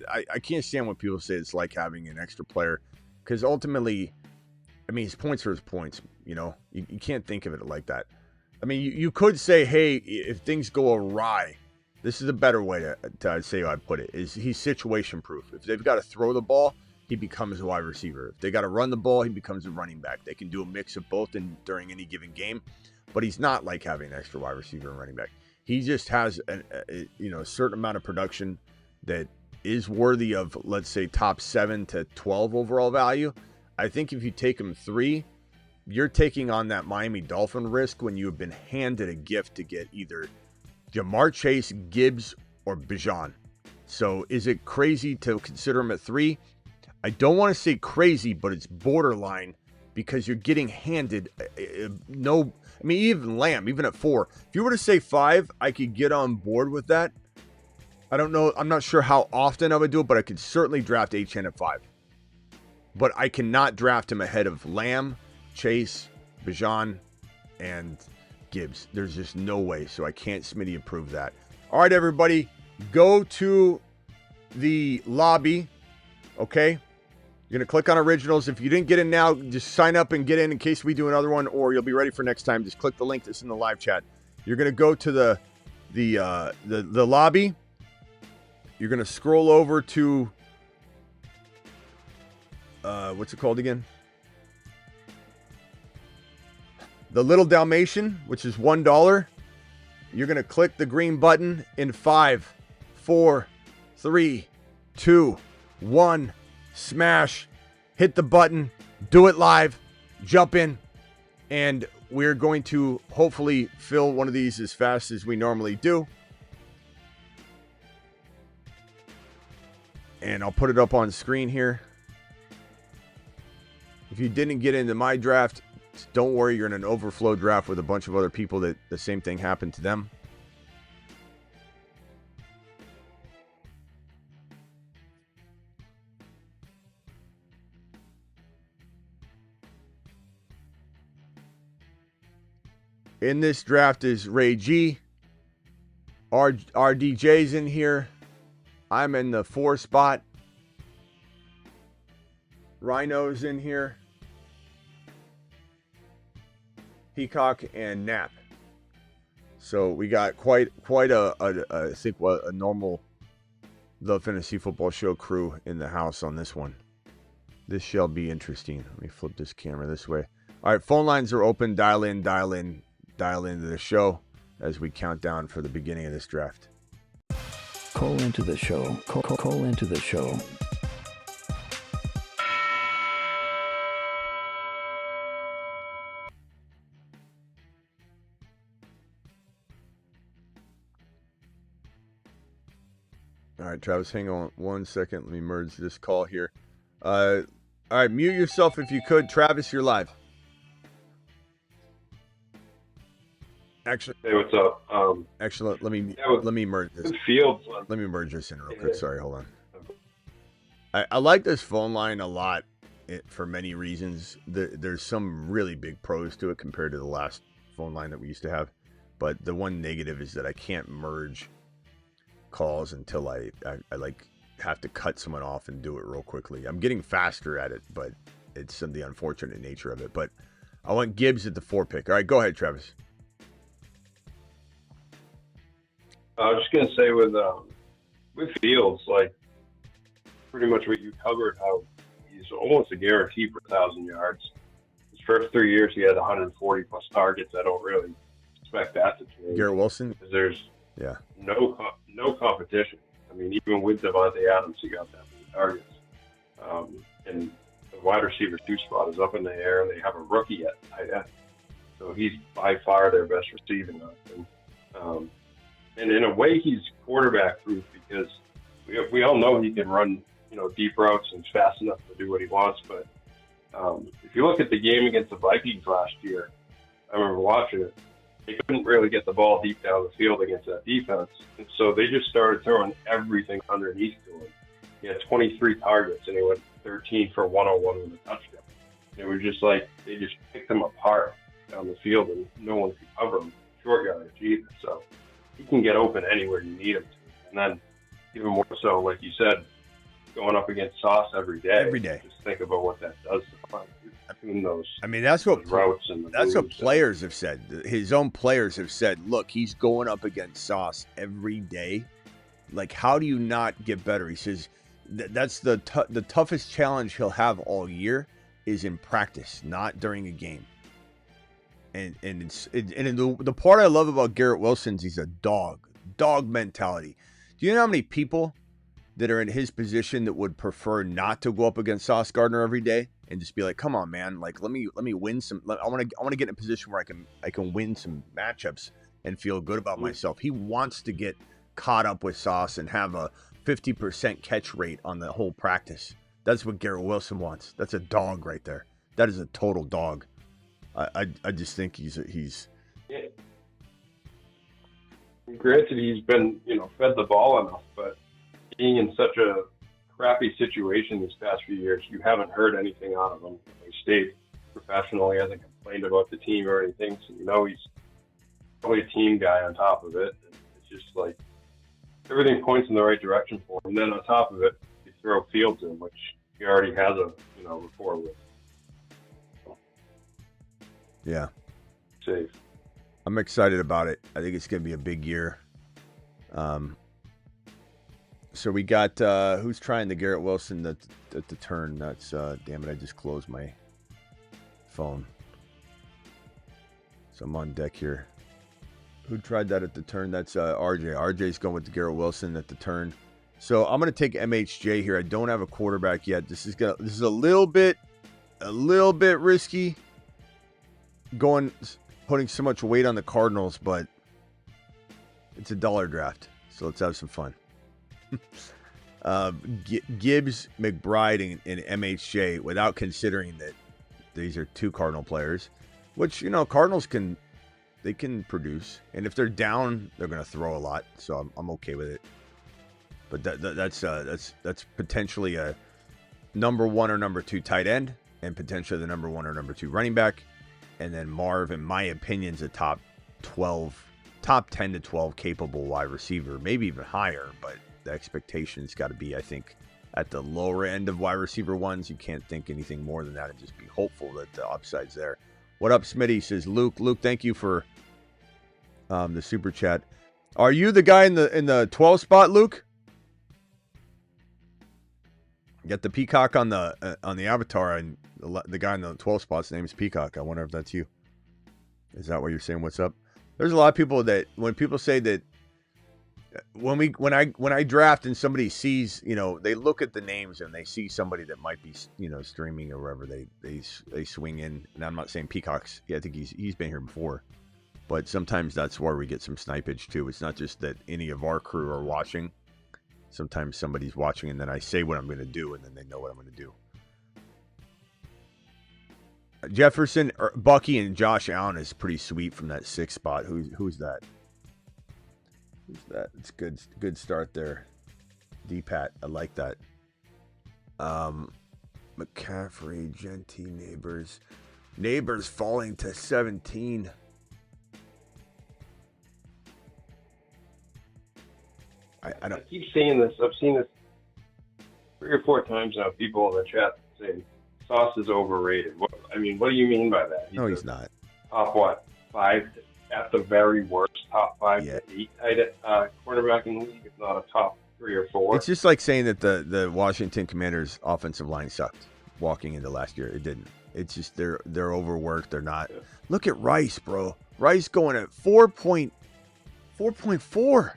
I can't stand when people say it's like having an extra player, because ultimately, I mean, his points are his points. You know, you can't think of it like that. I mean, you could say, hey, if things go awry, this is a better way to say how I put it, is he's situation proof. If they've got to throw the ball, he becomes a wide receiver. If they got to run the ball, he becomes a running back. They can do a mix of both during any given game, but he's not like having an extra wide receiver and running back. he just has a certain amount of production that is worthy of, let's say, top 7 to 12 overall value. I think if you take him 3, you're taking on that Miami Dolphin risk when you have been handed a gift to get either Jamar Chase, Gibbs, or Bijan. So is it crazy to consider him at 3? I don't want to say crazy, but it's borderline because you're getting handed even Lamb, even at 4. If you were to say 5, I could get on board with that. I don't know. I'm not sure how often I would do it, but I could certainly draft HN at 5. But I cannot draft him ahead of Lamb, Chase, Bijan, and Gibbs. There's just no way. So I can't Smitty approve that. All right, everybody, go to the lobby. Okay. You're going to click on originals. If you didn't get in now, just sign up and get in case we do another one, or you'll be ready for next time. Just click the link that's in the live chat. You're going to go to the lobby. You're going to scroll over to what's it called again? The Little Dalmatian, which is $1. You're going to click the green button in 5, 4, 3, 2, 1. Smash. Hit the button. Do it live. Jump in. And we're going to hopefully fill one of these as fast as we normally do. And I'll put it up on screen here. If you didn't get into my draft, don't worry, you're in an overflow draft with a bunch of other people that the same thing happened to them. In this draft is Ray G. RDJ's in here. I'm in the 4 spot. Rhino's in here. Peacock and Nap. So we got quite I think a normal The Fantasy Football Show crew in the house on this one. This shall be interesting. Let me flip this camera this way. All right, phone lines are open. Dial into the show as we count down for the beginning of this draft. Call into the show. Call into the show. All right, Travis, hang on 1 second. Let me merge this call here. All right, mute yourself if you could. Travis, you're live. Actually, hey, what's up? Actually, let me merge this. Fields. Let me merge this in real quick. Sorry, hold on. I like this phone line a lot for many reasons. There's some really big pros to it compared to the last phone line that we used to have. But the one negative is that I can't merge calls until I like have to cut someone off and do it real quickly. I'm getting faster at it, but it's the unfortunate nature of it. But I want Gibbs at the 4 pick. All right, go ahead, Travis. I was just gonna say with Fields, like pretty much what you covered, how he's almost a guarantee for 1,000 yards. His first 3 years, he had 140 plus targets. I don't really expect that to change. Garrett Wilson, because there's no competition. I mean, even with Devontae Adams, he got that many targets. And the wide receiver 2 spot is up in the air, and they have a rookie at tight end, so he's by far their best receiving option. And in a way, he's quarterback proof because we all know he can run, deep routes and fast enough to do what he wants. But if you look at the game against the Vikings last year, I remember watching it. They couldn't really get the ball deep down the field against that defense, and so they just started throwing everything underneath to him. He had 23 targets, and he went 13 for 101 with a touchdown. It was just like they just picked him apart down the field, and no one could cover him short yardage either. So he can get open anywhere you need him to. And then even more so, like you said, going up against Sauce every day. Every day. Just think about what that does to find those. I mean, that's what routes and that's what players have said. His own players have said, look, he's going up against Sauce every day. Like, how do you not get better? He says that's the toughest challenge he'll have all year is in practice, not during a game. And the part I love about Garrett Wilson is he's a dog mentality. Do you know how many people that are in his position that would prefer not to go up against Sauce Gardner every day and just be like, come on, man, like let me win some. I want to get in a position where I can win some matchups and feel good about myself. He wants to get caught up with Sauce and have a 50% catch rate on the whole practice. That's what Garrett Wilson wants. That's a dog right there. That is a total dog. I just think he's. Yeah. Granted, he's been fed the ball enough, but being in such a crappy situation these past few years, you haven't heard anything out of him. He stayed professional. He hasn't complained about the team or anything, so he's probably a team guy on top of it. And it's just like everything points in the right direction for him. And then on top of it, you throw Fields in, which he already has a rapport with. Yeah. Safe. I'm excited about it. I think it's going to be a big year. So we got who's trying the Garrett Wilson at the turn. That's damn it! I just closed my phone, so I'm on deck here. Who tried that at the turn? That's RJ. RJ's going with the Garrett Wilson at the turn. So I'm going to take MHJ here. I don't have a quarterback yet. This is a little bit risky. Putting so much weight on the Cardinals, but it's a dollar draft, so let's have some fun. Gibbs, McBride, and MHJ, without considering that these are two Cardinal players, which Cardinals can produce, and if they're down, they're going to throw a lot, so I'm okay with it. But that's potentially a number 1 or number 2 tight end, and potentially the number 1 or number 2 running back. And then Marv, in my opinion, is a top 10 to 12 capable wide receiver, maybe even higher. But the expectation's got to be, I think, at the lower end of wide receiver ones. You can't think anything more than that and just be hopeful that the upside's there. What up, Smitty? Says Luke. Luke, thank you for the super chat. Are you the guy in the 12 spot, Luke? You got the peacock on the avatar, and the guy in the 12 spot's name is Peacock. I wonder if that's you. Is that what you're saying? What's up? There's a lot of people that when people say that when I draft and somebody sees, they look at the names and they see somebody that might be, streaming or wherever they swing in. And I'm not saying Peacock's. Yeah, I think he's been here before, but sometimes that's where we get some snipage too. It's not just that any of our crew are watching. Sometimes somebody's watching and then I say what I'm going to do and then they know what I'm going to do. Jefferson, Bucky, and Josh Allen is pretty sweet from that 6th spot. Who's that? Who's that? It's good start there. D-Pat, I like that. McCaffrey, Genty, Neighbors falling to 17. I keep seeing this. I've seen this 3 or 4 times now. People in the chat saying Sauce is overrated. What do you mean by that? He's not. Top 5 at the very worst, top 5 to 8 quarterback in the league, if not a top 3 or 4. It's just like saying that the Washington Commanders' offensive line sucked walking into last year. It didn't. It's just they're overworked. They're not. Yeah. Look at Rice, bro. Rice going at 4.4.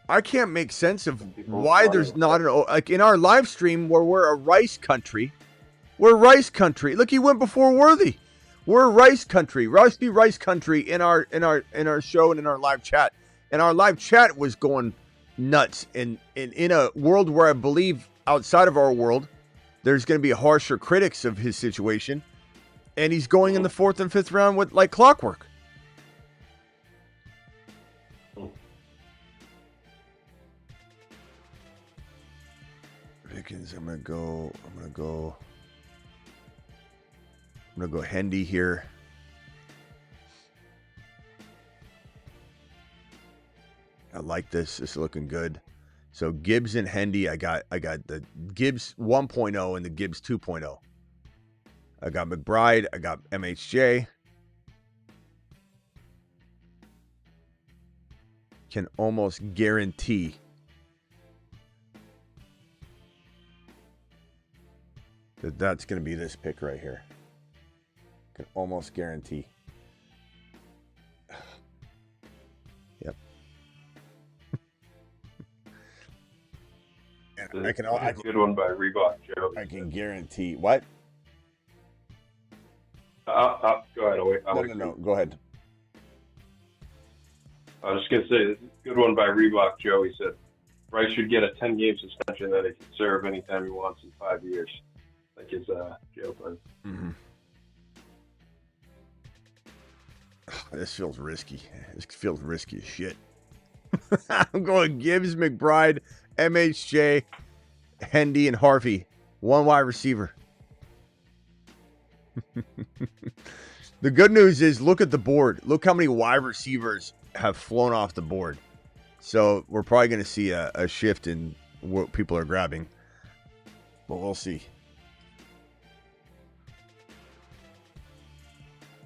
I can't make sense of why there's not like in our live stream where we're a Rice country. We're Rice country. Look, he went before Worthy. We're Rice country. Rice country in our show and in our live chat. And our live chat was going nuts. And in a world where I believe outside of our world, there's going to be harsher critics of his situation. And he's going in the 4th and 5th round with like clockwork. Pickens, I'm gonna go Hendy here. I like this. This is looking good. So Gibbs and Hendy, I got the Gibbs 1.0 and the Gibbs 2.0. I got McBride, I got MHJ. Can almost guarantee that's going to be this pick right here. Can almost guarantee. Good one by Reebok Joe. I can guarantee what? Go ahead. No. Go ahead. I was just gonna say, this is a good one by Reebok Joe. He said Rice should get a 10-game suspension that he can serve anytime he wants in 5 years, like his jail time. Mm-hmm. This feels risky. This feels risky as shit. I'm going Gibbs, McBride, MHJ, Hendy, and Harvey. One wide receiver. The good news is, look at the board. Look how many wide receivers have flown off the board. So we're probably going to see a shift in what people are grabbing. But we'll see.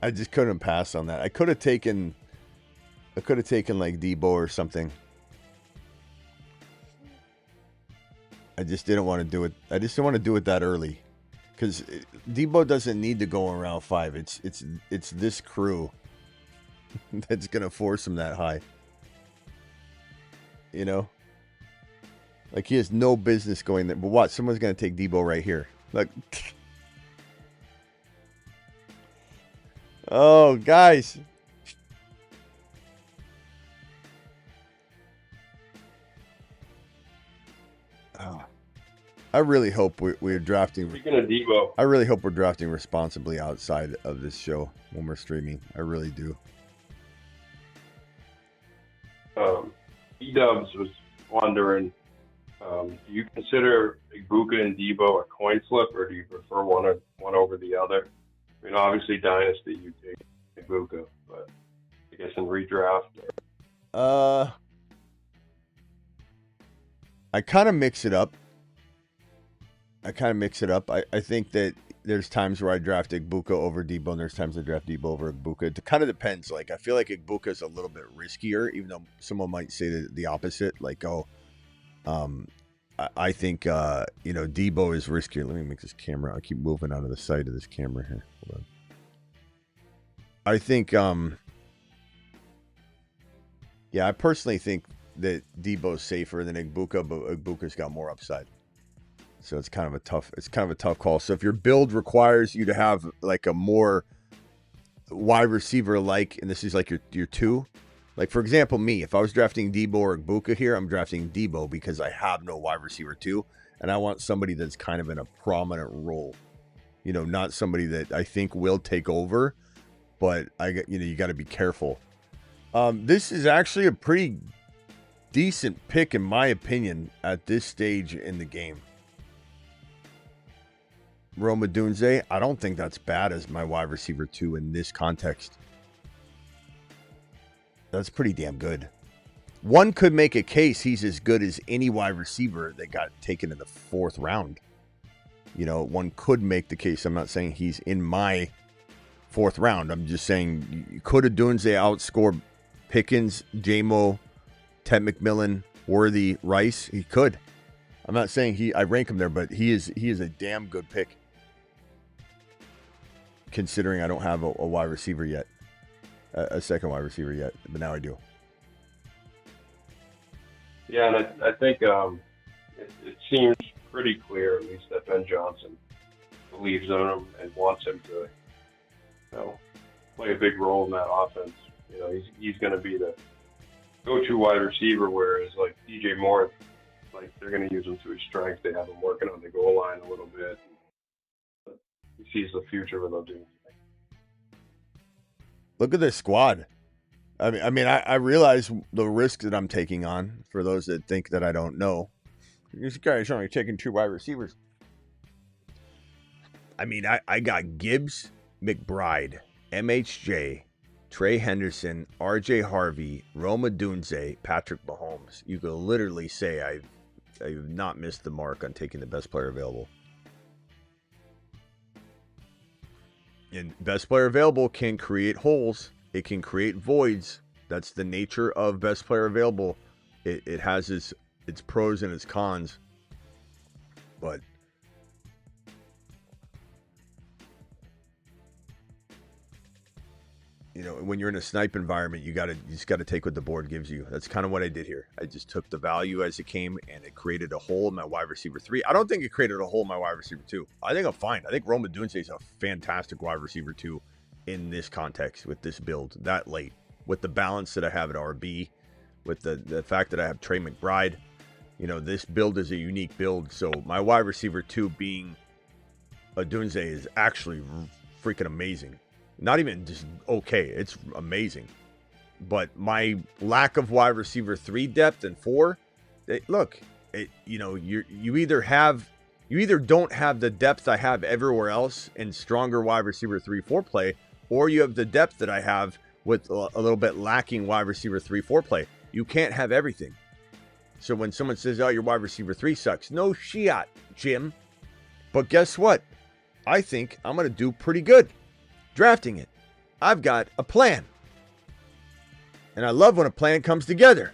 I just couldn't pass on that. I could have taken like Debo or something. I just didn't want to do it. I just didn't want to do it that early. Because Debo doesn't need to go around 5. It's this crew that's going to force him that high. You know? Like, he has no business going there. But watch, someone's going to take Debo right here. Look. Oh, guys. Oh. I really hope we're drafting. Speaking of Debo, I really hope we're drafting responsibly outside of this show when we're streaming. I really do. E-Dubs was wondering, do you consider Ibuka and Debo a coin flip, or do you prefer one over the other? I mean, obviously, Dynasty, you take Ibuka, but I guess in redraft. I kind of mix it up. I think that there's times where I draft Ibuka over Debo, and there's times I draft Debo over Ibuka. It kind of depends. Like, I feel like Ibuka is a little bit riskier, even though someone might say the opposite. Like, I think, Debo is riskier. Let me make this camera. I keep moving out of the sight of this camera here. Hold on. I think, I personally think that Debo's safer than Ibuka, but Ibuka's got more upside. So it's kind of a tough call. So if your build requires you to have like a more wide receiver and this is like your 2, like for example, me, if I was drafting Debo or Ibuka here, I'm drafting Debo because I have no wide receiver 2, and I want somebody that's kind of in a prominent role. You know, not somebody that I think will take over, but you got to be careful. This is actually a pretty decent pick in my opinion at this stage in the game. Odunze, I don't think that's bad as my wide receiver 2 in this context. That's pretty damn good. One could make a case he's as good as any wide receiver that got taken in the 4th round. You know, one could make the case. I'm not saying he's in my 4th round. I'm just saying, could Odunze outscore Pickens, J-Mo, Ted McMillan, Worthy, Rice? He could. I'm not saying I rank him there, but he is a damn good pick. Considering I don't have a wide receiver yet, a second wide receiver yet, but now I do. Yeah, and I think it seems pretty clear, at least, that Ben Johnson believes in him and wants him to, play a big role in that offense. You know, he's going to be the go-to wide receiver, whereas like DJ Moore, like they're going to use him to his strength. They have him working on the goal line a little bit. He sees the future without doing anything. Look at this squad. I mean, I realize the risk that I'm taking on for those that think that I don't know. These guys are only taking 2 wide receivers. I mean, I got Gibbs, McBride, MHJ, Trey Henderson, RJ Harvey, Odunze, Patrick Mahomes. You could literally say I've not missed the mark on taking the best player available. And best player available can create holes. It can create voids. That's the nature of best player available. It has its pros and its cons. But when you're in a snipe environment, you just gotta take what the board gives you. That's kind of what I did here. I just took the value as it came, and it created a hole in my wide receiver 3. I don't think it created a hole in my wide receiver 2. I think I'm fine. I think Rome Odunze is a fantastic wide receiver 2 in this context with this build that late, with the balance that I have at RB, with the fact that I have Trey McBride. This build is a unique build. So my wide receiver 2 being Odunze is actually freaking amazing. Not even just okay, it's amazing. But my lack of wide receiver 3 depth and 4, you either don't have the depth I have everywhere else in stronger wide receiver 3-4 play, or you have the depth that I have with a little bit lacking wide receiver 3-4 play. You can't have everything. So when someone says, "Oh, your wide receiver 3 sucks," no shit, Jim. But guess what? I think I'm going to do pretty good drafting it. I've got a plan. And I love when a plan comes together.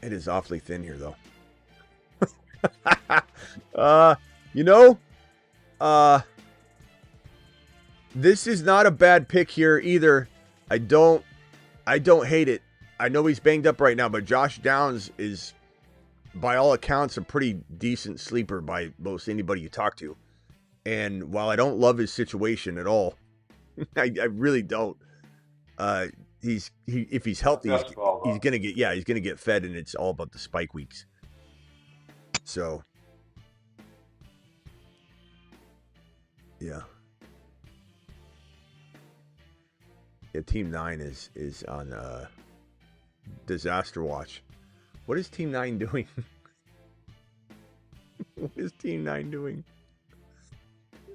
It is awfully thin here, though. This is not a bad pick here either. I don't hate it. I know he's banged up right now, but Josh Downs is, by all accounts, a pretty decent sleeper by most anybody you talk to. And while I don't love his situation at all, I really don't. If he's healthy, he's gonna get fed, and it's all about the spike weeks. So, yeah. Yeah, Team 9 is on disaster watch. What is Team 9 doing? What is Team 9 doing?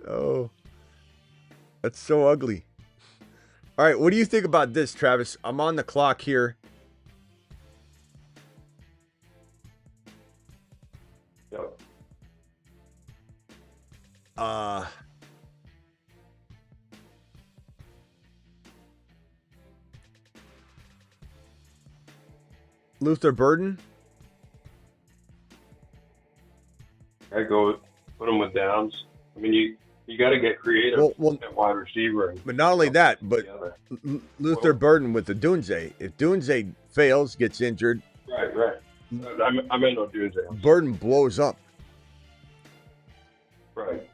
Oh, that's so ugly. All right, what do you think about this, Travis? I'm on the clock here. Yep. Luther Burden. I go put him with Downs. I mean, you got to get creative at wide receiver. But not only that, but Luther Burden with the Odunze. If Odunze fails, gets injured. Right. I meant Odunze. Burden blows up. Right.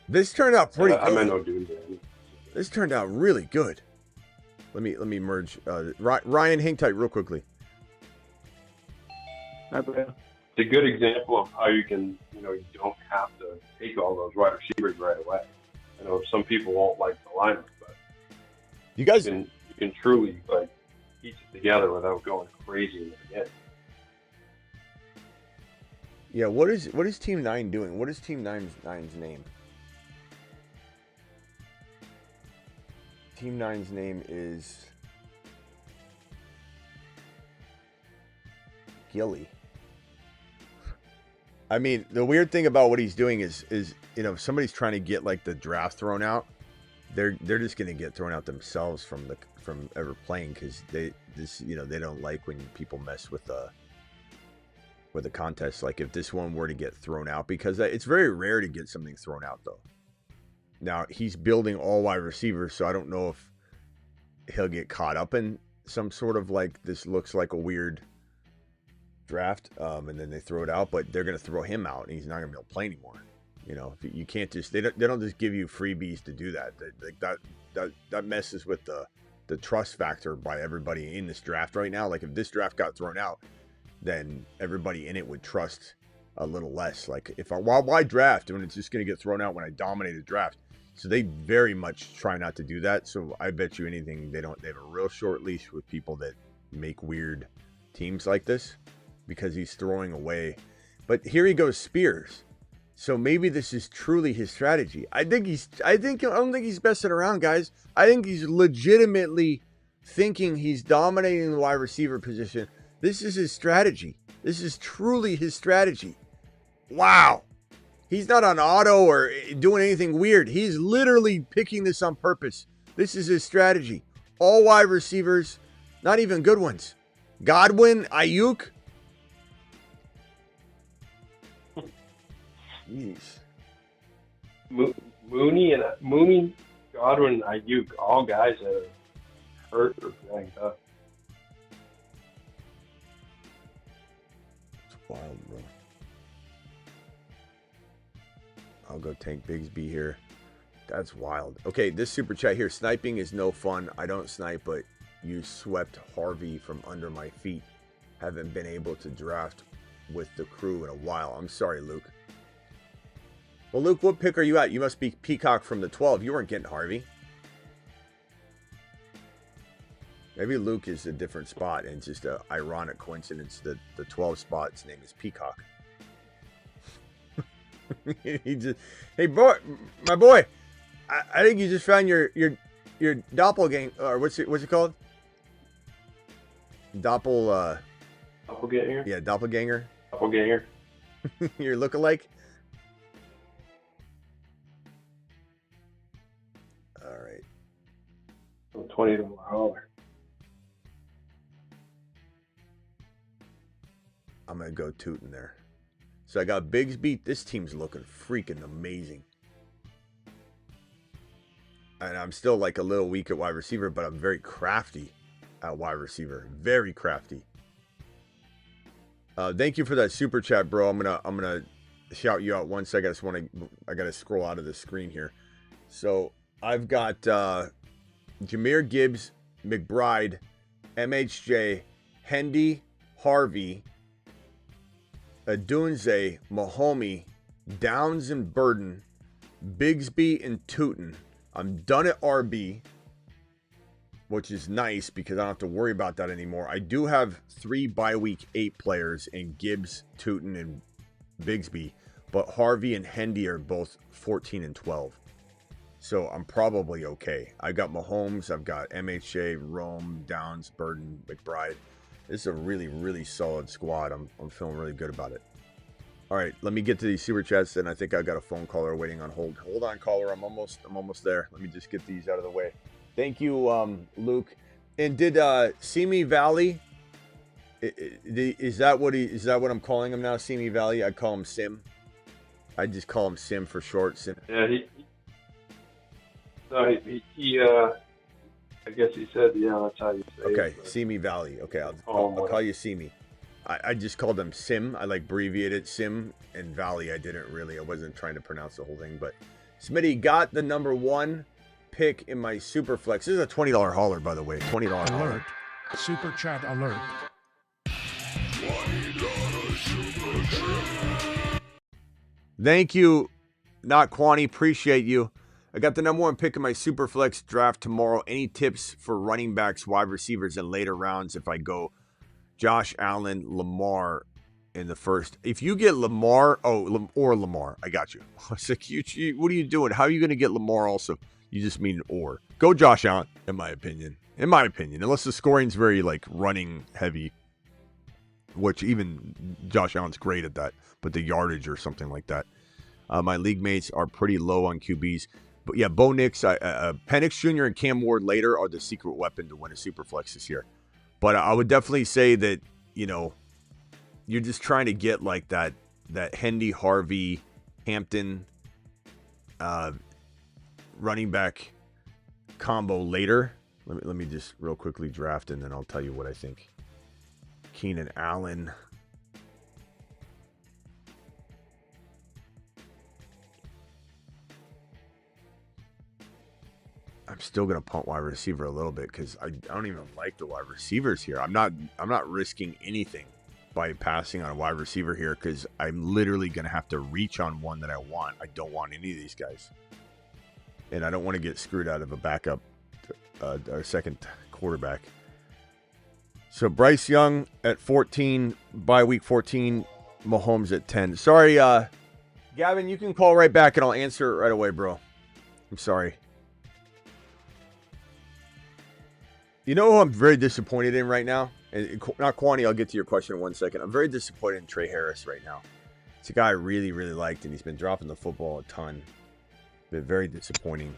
This turned out pretty good. I meant Odunze. This turned out really good. Let me merge. Ryan, hang tight real quickly. It's a good example of how you can, you don't have to take all those wide receivers right away. I know some people won't like the lineup, but you guys you can truly piece it together without going crazy in the beginning. Yeah, what is Team 9 doing? What is Team 9's name? Team 9's name is Gilly. I mean, the weird thing about what he's doing is if somebody's trying to get the draft thrown out, they're just going to get thrown out themselves from ever playing, because they don't like when people mess with the contest. Like if this one were to get thrown out, because it's very rare to get something thrown out though. Now he's building all wide receivers, so I don't know if he'll get caught up in some sort of this looks like a weird draft, and then they throw it out, but they're going to throw him out and he's not going to be able to play anymore. You can't just, they don't just give you freebies to do that. That messes with the trust factor by everybody in this draft right now. Like if this draft got thrown out, then everybody in it would trust a little less. Like why draft when it's just going to get thrown out when I dominate a draft? So they very much try not to do that. So I bet you anything they have a real short leash with people that make weird teams like this, because he's throwing away. But here he goes Spears. So maybe this is truly his strategy. I don't think he's messing around, guys. I think he's legitimately thinking he's dominating the wide receiver position. This is his strategy. This is truly his strategy. Wow. He's not on auto or doing anything weird. He's literally picking this on purpose. This is his strategy. All wide receivers, not even good ones. Godwin, Ayuk. Jeez. Mooney, Godwin, Ayuk, all guys that are hurt or banged up. It's wild, bro. I'll go Tank Bigsby here. That's wild. Okay, this super chat here. Sniping is no fun. I don't snipe, but you swept Harvey from under my feet. Haven't been able to draft with the crew in a while. I'm sorry, Luke. Well, Luke, what pick are you at? You must be Peacock from the 12. You weren't getting Harvey. Maybe Luke is a different spot, and it's just an ironic coincidence that the 12 spot's name is Peacock. He just, hey, boy, my boy, I think you just found your doppelganger, or what's it called? Doppelganger? Yeah, doppelganger. Doppelganger. Your lookalike. All right. $20. I'm gonna go Tootin there. So I got Bigsby. This team's looking freaking amazing. And I'm still like a little weak at wide receiver, but I'm very crafty at wide receiver. Very crafty. Thank you for that super chat, bro. I'm gonna shout you out one second. I gotta scroll out of the screen here. So I've got Jahmyr Gibbs, McBride, MHJ, Hendy, Harvey, Odunze, Mahomey, Downs and Burden, Bigsby and Tootin. I'm done at RB, which is nice because I don't have to worry about that anymore. I do have 3 bye-week 8 players in Gibbs, Tootin, and Bigsby, but Harvey and Hendy are both 14 and 12. So I'm probably okay. I got Mahomes, I've got MHA, Rome, Downs, Burden, McBride. This is a really, really solid squad. I'm feeling really good about it. All right, let me get to these super chats, and I think I got a phone caller waiting on hold. Hold on, caller. I'm almost there. Let me just get these out of the way. Thank you, Luke. And did Simi Valley? Is that what I'm calling him now? Simi Valley? I call him Sim. I just call him Sim for short. Sim. Yeah, he I guess he said, yeah, that's how you say it. Okay, Simi Valley. Okay, I'll call you Simi. I just called him Sim. I like abbreviated Sim, and Valley I wasn't trying to pronounce the whole thing. But Smitty got the number 1 pick in my super flex. This is a $20 hauler, by the way. $20 alert. Hauler. Super chat alert. Thank you, Not Quani. Appreciate you. I got the number 1 pick in my super flex draft tomorrow. Any tips for running backs, wide receivers in later rounds if I go Josh Allen, Lamar in the first? If you get Lamar, or Lamar, I got you. I was like, what are you doing? How are you going to get Lamar also? You just mean or. Go Josh Allen, in my opinion. Unless the scoring's very, like, running heavy, which even Josh Allen's great at that, but the yardage or something like that. My league mates are pretty low on QBs. But yeah, Bo Nix, Penix Jr. and Cam Ward later are the secret weapon to win a super flex this year. But I would definitely say that, you're just trying to get like that Hendy, Harvey, Hampton running back combo later. Let me just real quickly draft, and then I'll tell you what I think. Keenan Allen. I'm still gonna punt wide receiver a little bit because I don't even like the wide receivers here. I'm not risking anything by passing on a wide receiver here because I'm literally gonna have to reach on one that I want. I don't want any of these guys, and I don't want to get screwed out of a backup, our second quarterback. So Bryce Young at 14, by week 14, Mahomes at 10. Sorry, Gavin, you can call right back and I'll answer it right away, bro. I'm sorry. You know who I'm very disappointed in right now? And not Kwani, I'll get to your question in 1 second. I'm very disappointed in Trey Harris right now. It's a guy I really, really liked, and he's been dropping the football a ton. Been very disappointing.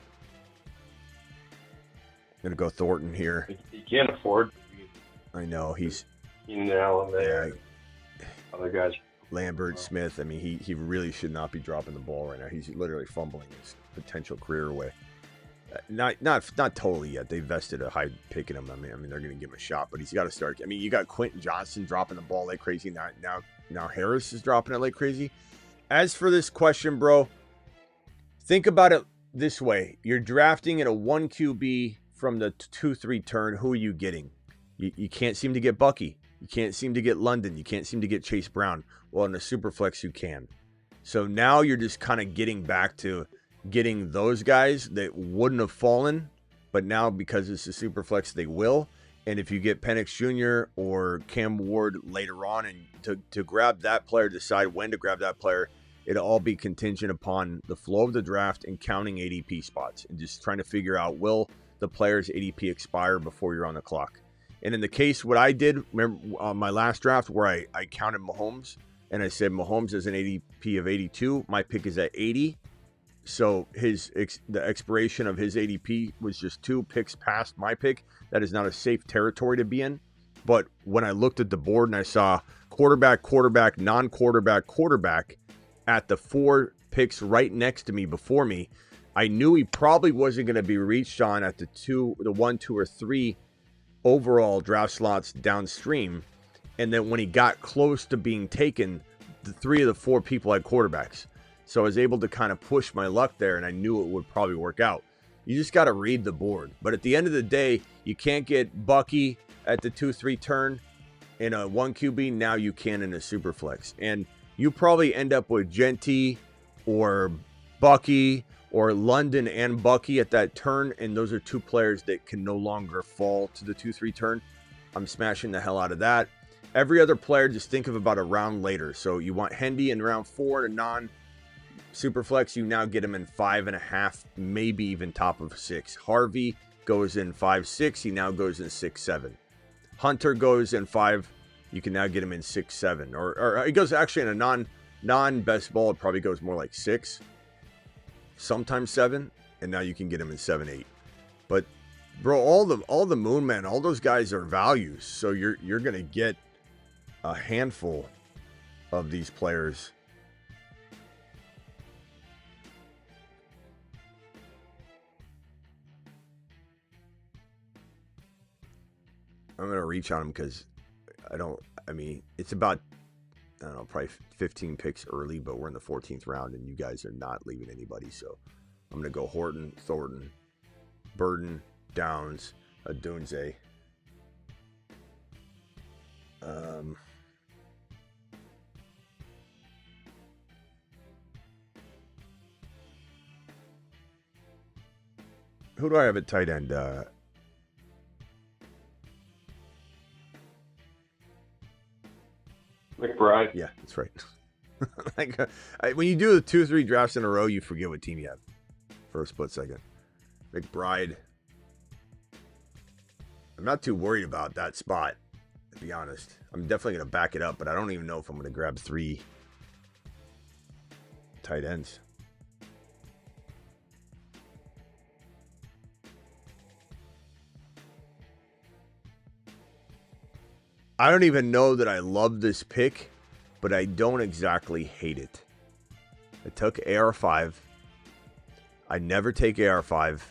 I'm going to go Thornton here. He can't afford. I know, he's... Keenan Allen there. Yeah. Other guys Lambert, Smith. I mean, he really should not be dropping the ball right now. He's literally fumbling his potential career away. Not totally yet. They vested a high pick in him. I mean they're going to give him a shot, but he's got to start. I mean, you got Quentin Johnson dropping the ball like crazy. Now Harris is dropping it like crazy. As for this question, bro, think about it this way: you're drafting at a 1 QB from the 2-3 turn. Who are you getting? You can't seem to get Bucky. You can't seem to get London. You can't seem to get Chase Brown. Well, in a Superflex, you can. So now you're just kind of getting back to getting those guys that wouldn't have fallen, but now because it's a Superflex, they will. And if you get Penix Jr. or Cam Ward later on, and to grab that player, decide when to grab that player, it'll all be contingent upon the flow of the draft and counting ADP spots and just trying to figure out, will the player's ADP expire before you're on the clock? And in the case, what I did, remember on my last draft where I counted Mahomes and I said Mahomes is an ADP of 82, my pick is at 80. So the expiration of his ADP was just 2 picks past my pick. That is not a safe territory to be in. But when I looked at the board and I saw quarterback, non-quarterback, quarterback at the 4 picks right next to me before me, I knew he probably wasn't going to be reached on at the 1, 2, or 3 overall draft slots downstream. And then when he got close to being taken, the 3 of the 4 people had quarterbacks. So I was able to kind of push my luck there, and I knew it would probably work out. You just got to read the board. But at the end of the day, you can't get Bucky at the 2-3 turn in a 1 QB. Now you can in a Superflex. And you probably end up with Genty or Bucky or London and Bucky at that turn. And those are 2 players that can no longer fall to the 2-3 turn. I'm smashing the hell out of that. Every other player, just think of about a round later. So you want Hendy in round 4 and a Superflex, you now get him in 5.5, maybe even top of 6. Harvey goes in 5-6. He now goes in 6-7. Hunter goes in 5. You can now get him in 6-7. Or he goes actually in a non-best ball. It probably goes more like 6, sometimes 7, and now you can get him in 7-8. But bro, all the Moon Men, all those guys are values. So you're gonna get a handful of these players. I'm going to reach on him because it's about, I don't know, probably 15 picks early, but we're in the 14th round and you guys are not leaving anybody. So I'm going to go Horton, Thornton, Burden, Downs, Odunze. Who do I have at tight end? McBride. Yeah, that's right. When you do the 2-3 drafts in a row, you forget what team you have for a split second. McBride. I'm not too worried about that spot, to be honest. I'm definitely going to back it up, but I don't even know if I'm going to grab 3 tight ends. I don't even know that I love this pick, but I don't exactly hate it. I took AR5. I never take AR5.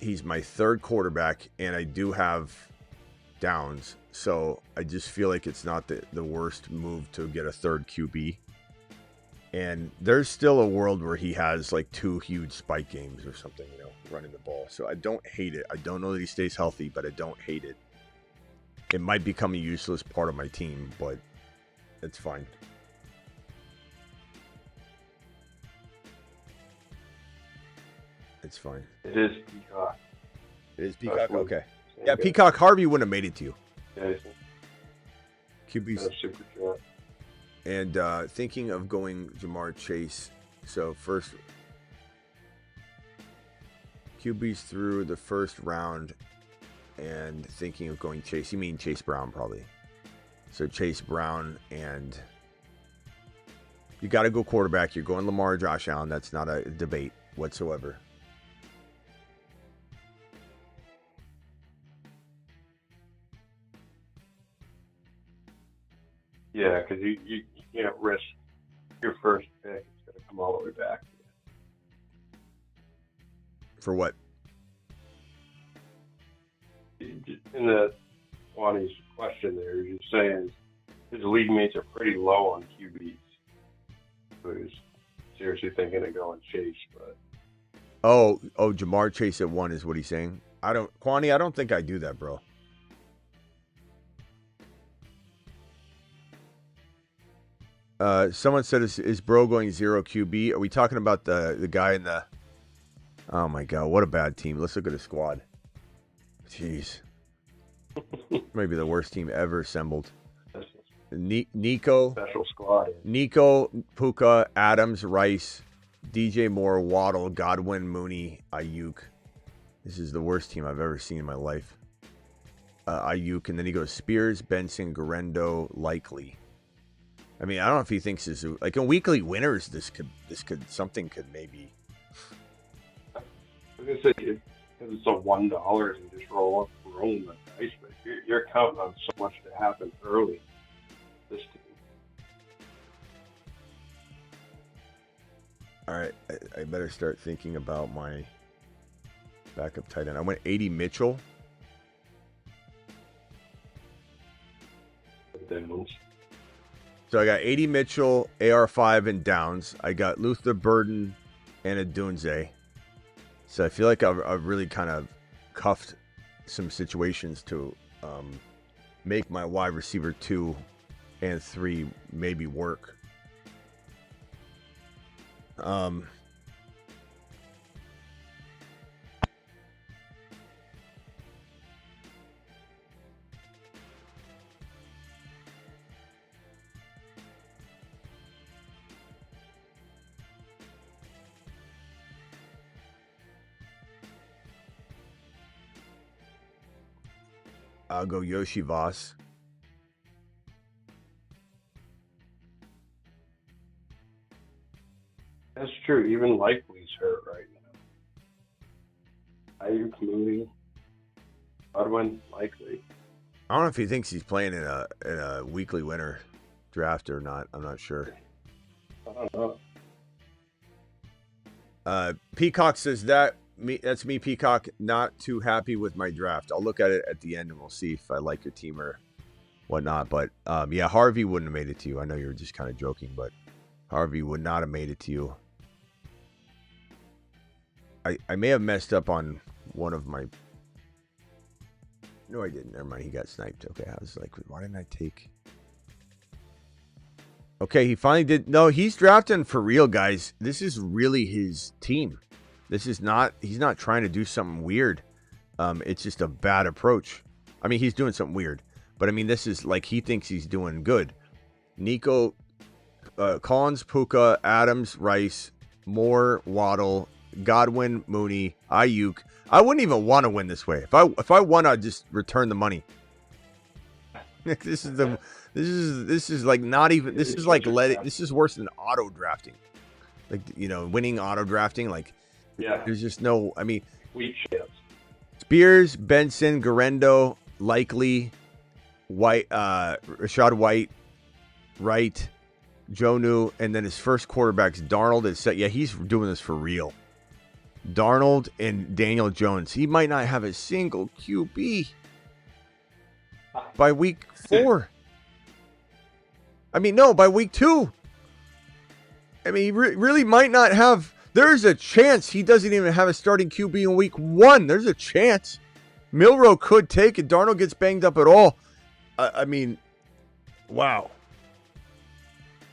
He's my 3rd quarterback, and I do have Downs. So I just feel like it's not the worst move to get a 3rd QB. And there's still a world where he has like 2 huge spike games or something, running the ball. So I don't hate it. I don't know that he stays healthy, but I don't hate it. It might become a useless part of my team, but it's fine. It's fine. It is Peacock. It is Peacock? Okay. Yeah, Peacock, Harvey wouldn't have made it to you. Yeah, QB's. Super short. And thinking of going Jamar Chase. So first, QB's through the first round. And thinking of going Chase. You mean Chase Brown, probably. So Chase Brown, and you got to go quarterback. You're going Lamar or Josh Allen. That's not a debate whatsoever. Yeah, because you can't risk your first pick. It's going to come all the way back. For what? In the Wani's question there, you're saying his league mates are pretty low on QBs. So he's seriously thinking of going Chase, but Oh, Jamar Chase at 1 is what he's saying. Kwani, I don't think I do that, bro. Someone said, is bro going 0 QB? Are we talking about the guy in the... Oh, my God. What a bad team. Let's look at the squad. Jeez. Maybe the worst team ever assembled. Nico. Special squad. Nico, Puka, Adams, Rice, DJ Moore, Waddle, Godwin, Mooney, Ayuk. This is the worst team I've ever seen in my life. Ayuk, and then he goes Spears, Benson, Garendo, Likely. I mean, I don't know if he thinks this is like in weekly winners. Something could maybe. I was gonna say because it's a $1 and just roll the dice, but you're counting on so much to happen early. This team. All right, I better start thinking about my backup tight end. I went 80 Mitchell. So I got 80 Mitchell, AR5, and Downs. I got Luther Burden and Odunze. So I feel like I've really kind of cuffed some situations to make my wide receiver 2 and 3 maybe work. I'll go Yoshi Voss. That's true. Even Likely's hurt right now. Ayuk, Mooney, Godwin, Likely. I don't know if he thinks he's playing in a weekly winner draft or not. I'm not sure. I don't know. Peacock says that's me, Peacock. Not too happy with my draft. I'll look at it at the end and we'll see if I like your team or whatnot. But yeah, Harvey wouldn't have made it to you. I know you were just kind of joking, but Harvey would not have made it to you. I may have messed up on one of my... No, I didn't. Never mind. He got sniped. Okay, I was like, why didn't I take... Okay, he finally did... No, he's drafting for real, guys. This is really his team. This is not... He's not trying to do something weird. It's just a bad approach. I mean, he's doing something weird. But, I mean, this is like he thinks he's doing good. Nico... Collins, Puka, Adams, Rice, Moore, Waddle, Godwin, Mooney, Ayuk. I wouldn't even want to win this way. If I won, I'd just return the money. This is like not even. This is like this is worse than auto drafting. Like, you know, winning auto drafting. Like, yeah, there's just no. I mean, weak chips. Spears, Benson, Garendo, Likely, White, Rashad White, Wright, Jonu, and then his first quarterback's Darnold is set. Yeah, he's doing this for real. Darnold and Daniel Jones. He might not have a single QB by week 4. I mean, no, by week 2. I mean, he really might not have. There's a chance he doesn't even have a starting QB in week 1. There's a chance. Milroe could take it. Darnold gets banged up at all. I mean, wow.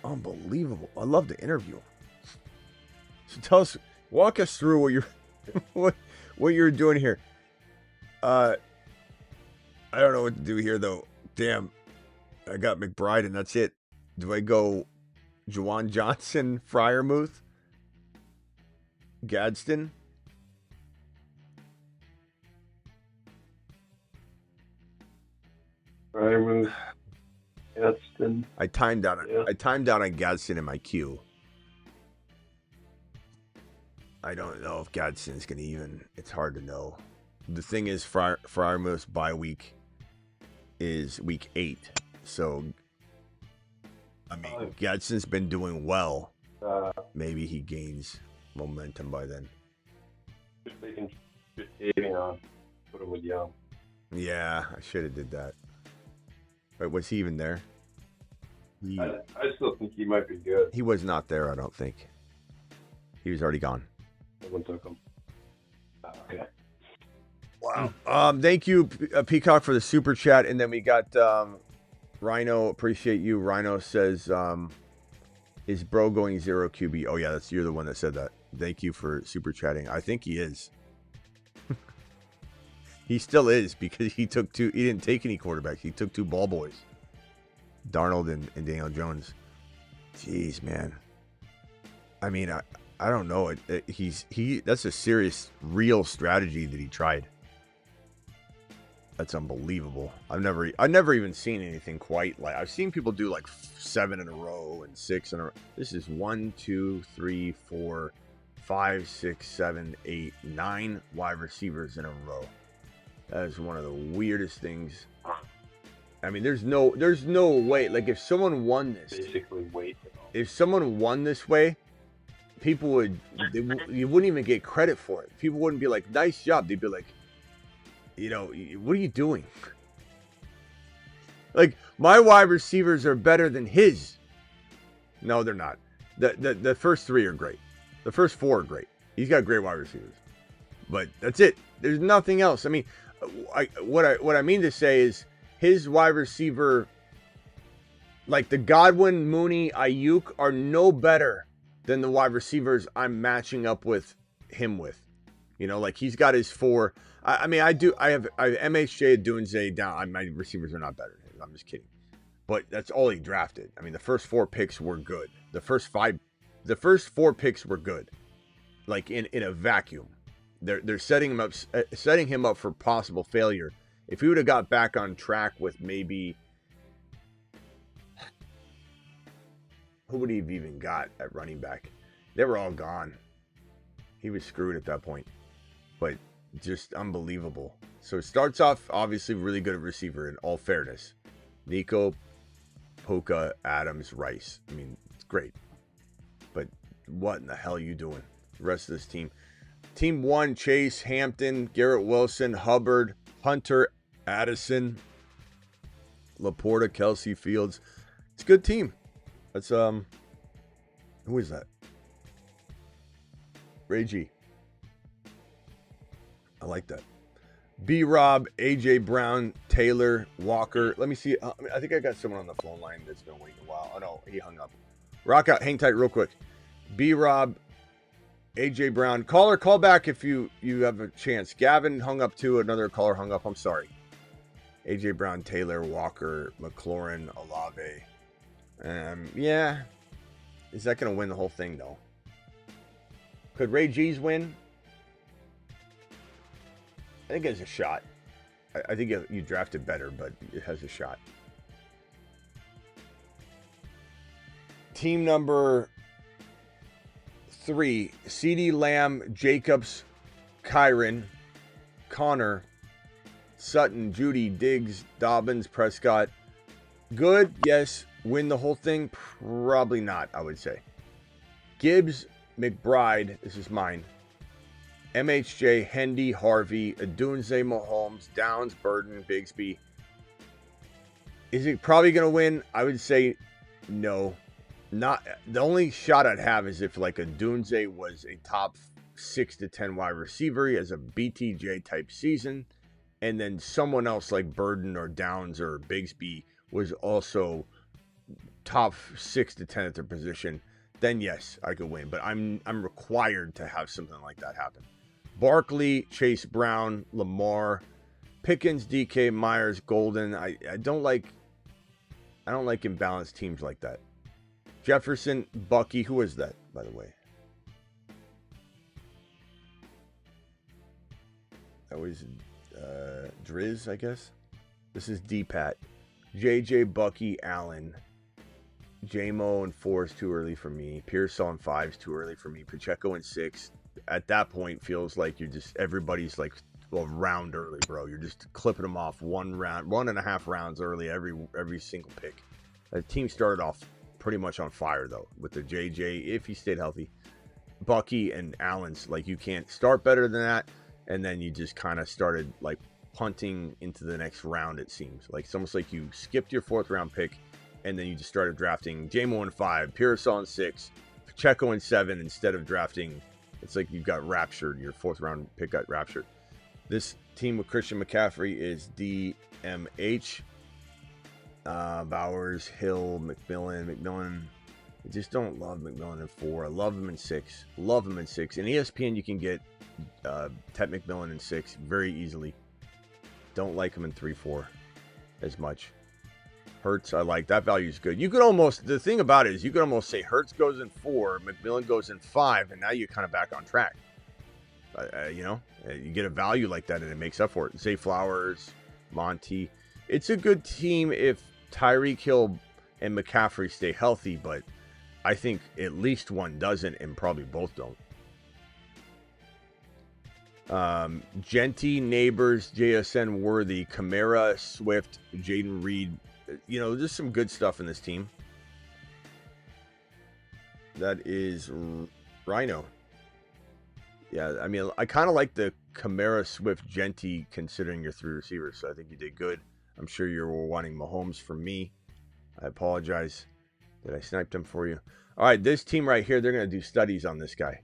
Unbelievable. I love the interview. So walk us through what you're what you're doing here. I don't know what to do here though. Damn. I got McBride and that's it. Do I go Juwan Johnson, Freiermuth, Gadsden? Freiermuth. Gadsden. I timed out on Gadsden in my queue. I don't know if Gadsden's going to even... It's hard to know. The thing is, Freiermuth's bye week is week 8. So I mean, Gadsden's been doing well. Maybe he gains momentum by then. If they can just Davion on, put him with Young. Yeah, I should have did that. Wait, was he even there? I still think he might be good. He was not there, I don't think. He was already gone. Someone took him. Okay. Wow. Thank you, Peacock, for the super chat. And then we got Rhino. Appreciate you. Rhino says, is bro going 0 QB? Oh, yeah, you're the one that said that. Thank you for super chatting. I think he is. He still is, because he didn't take any quarterbacks. He took 2 ball boys. Darnold and Daniel Jones. Jeez, man. I mean, I don't know. That's a serious, real strategy that he tried. That's unbelievable. I've never even seen anything quite like. I've seen people do like 7 in a row and 6 in a row. This is 1, 2, 3, 4, 5, 6, 7, 8, 9 wide receivers in a row. That is one of the weirdest things. I mean, there's no way. Like, if someone won this, basically wait. If someone won this way, people you wouldn't even get credit for it. People wouldn't be like, nice job. They'd be like, what are you doing? Like, my wide receivers are better than his. No, they're not. The first 3 are great. The first 4 are great. He's got great wide receivers. But that's it. There's nothing else. I mean, what I mean to say is his wide receiver, like the Godwin, Mooney, Ayuk, are no better than the wide receivers I'm matching up with him with. Like he's got his 4. I have MHJ, Odunze down. My receivers are not better than his. I'm just kidding. But that's all he drafted. I mean, the first 4 picks were good. The first 4 picks were good. Like in a vacuum. They're setting him up for possible failure. If he would have got back on track with maybe, who would he have even got at running back? They were all gone. He was screwed at that point. But just unbelievable. So it starts off obviously really good at receiver in all fairness. Nico, Puka, Adams, Rice. I mean, it's great. But what in the hell are you doing? The rest of this team. Team 1, Chase, Hampton, Garrett Wilson, Hubbard, Hunter, Addison, Laporta, Kelsey, Fields. It's a good team. That's who is that? Ray G. I like that. B-Rob, AJ Brown, Taylor, Walker. Let me see. I think I got someone on the phone line that's been waiting a while. Oh no, he hung up. Rock out, hang tight real quick. B-Rob, AJ Brown. Caller, call back if you have a chance. Gavin hung up too. Another caller hung up. I'm sorry. AJ Brown, Taylor, Walker, McLaurin, Olave. Yeah. Is that going to win the whole thing, though? Could Ray G's win? I think it has a shot. I think you drafted better, but it has a shot. Team number 3, CeeDee Lamb, Jacobs, Kyron, Connor, Sutton, Judy, Diggs, Dobbins, Prescott. Good, yes. Win the whole thing? Probably not, I would say. Gibbs, McBride, this is mine. MHJ, Hendy, Harvey, Odunze, Mahomes, Downs, Burden, Bigsby. Is it probably going to win? I would say no. Not the only shot I'd have is if like Odunze was a top 6 to 10 wide receiver. He has a BTJ type season. And then someone else like Burden or Downs or Bigsby was also top 6 to 10 at their position. Then yes, I could win. But I'm required to have something like that happen. Barkley, Chase Brown, Lamar, Pickens, DK, Myers, Golden. I don't like imbalanced teams like that. Jefferson, Bucky. Who is that, by the way? That was Driz, I guess. This is D-Pat. JJ, Bucky, Allen. J-Mo and 4 is too early for me. Pearsall and 5 is too early for me. Pacheco and 6. At that point, feels like everybody's like a round early, bro. You're just clipping them off 1.5 rounds early every single pick. The team started off pretty much on fire, though, with the JJ, if he stayed healthy. Bucky and Allen's, like, you can't start better than that. And then you just kind of started, like, punting into the next round, it seems. Like, it's almost like you skipped your 4th round pick, and then you just started drafting Jamo in 5, Pearsall in 6, Pacheco in 7, instead of drafting. It's like you got raptured. Your 4th round pick got raptured. This team with Christian McCaffrey is DMH. Bowers, Hill, McMillan. I just don't love McMillan in 4. I love him in 6. Love him in 6. In ESPN, you can get Ted McMillan in 6 very easily. Don't like him in 3-4 as much. Hurts, I like. That value is good. You could almost, the thing about it is you could almost say Hurts goes in 4, McMillan goes in 5, and now you're kind of back on track. You get a value like that, and it makes up for it. Zay Flowers, Monty. It's a good team if Tyreek Hill and McCaffrey stay healthy, but I think at least one doesn't, and probably both don't. Genty, Neighbors, JSN, Worthy, Kamara, Swift, Jaden Reed. There's some good stuff in this team. That is Rhino. Yeah, I mean, I kind of like the Kamara, Swift, Genty, considering your 3 receivers, so I think you did good. I'm sure you were wanting Mahomes from me. I apologize that I sniped him for you. All right, this team right here, they're going to do studies on this guy.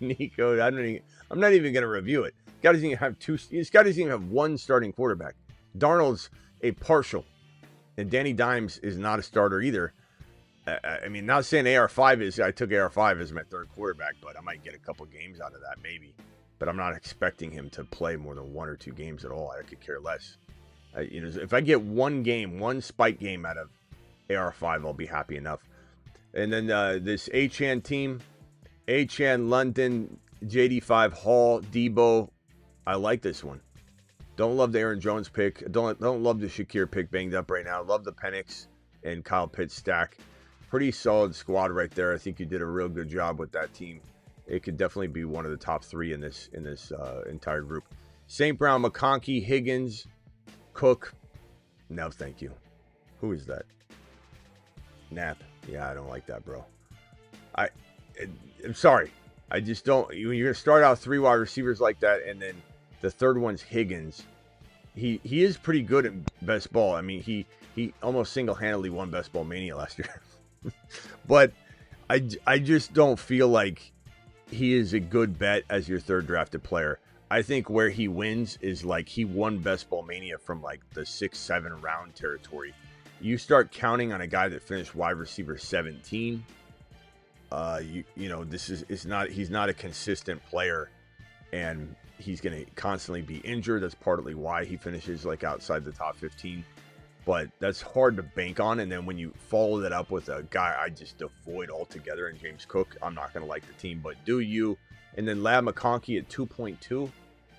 Nico, I'm not even going to review it. This guy doesn't even have 1 starting quarterback. Darnold's a partial, and Danny Dimes is not a starter either. I mean, not saying AR5 is. I took AR5 as my 3rd quarterback, but I might get a couple games out of that maybe. But I'm not expecting him to play more than 1 or 2 games at all. I could care less. If I get 1 game, 1 spike game out of AR5, I'll be happy enough. And then this Achan team, Achan, London, JD5, Hall, Debo. I like this one. Don't love the Aaron Jones pick. Don't love the Shakir pick banged up right now. Love the Penix and Kyle Pitts stack. Pretty solid squad right there. I think you did a real good job with that team. It could definitely be one of the top 3 in this entire group. St. Brown, McConkey, Higgins, Cook. No, thank you. Who is that? Knapp. Yeah, I don't like that, bro. I'm sorry. I just don't. You're going to start out 3 wide receivers like that, and then the 3rd one's Higgins. He is pretty good at best ball. I mean, he almost single-handedly won Best Ball Mania last year. But I just don't feel like he is a good bet as your 3rd drafted player. I think where he wins is like he won Best Ball Mania from like the 6-7 round territory. You start counting on a guy that finished wide receiver 17. He's not a consistent player, and he's going to constantly be injured. That's partly why he finishes like outside the top 15. But that's hard to bank on. And then when you follow that up with a guy I just avoid altogether in James Cook, I'm not going to like the team. But do you? And then Lab McConkey at 2.2.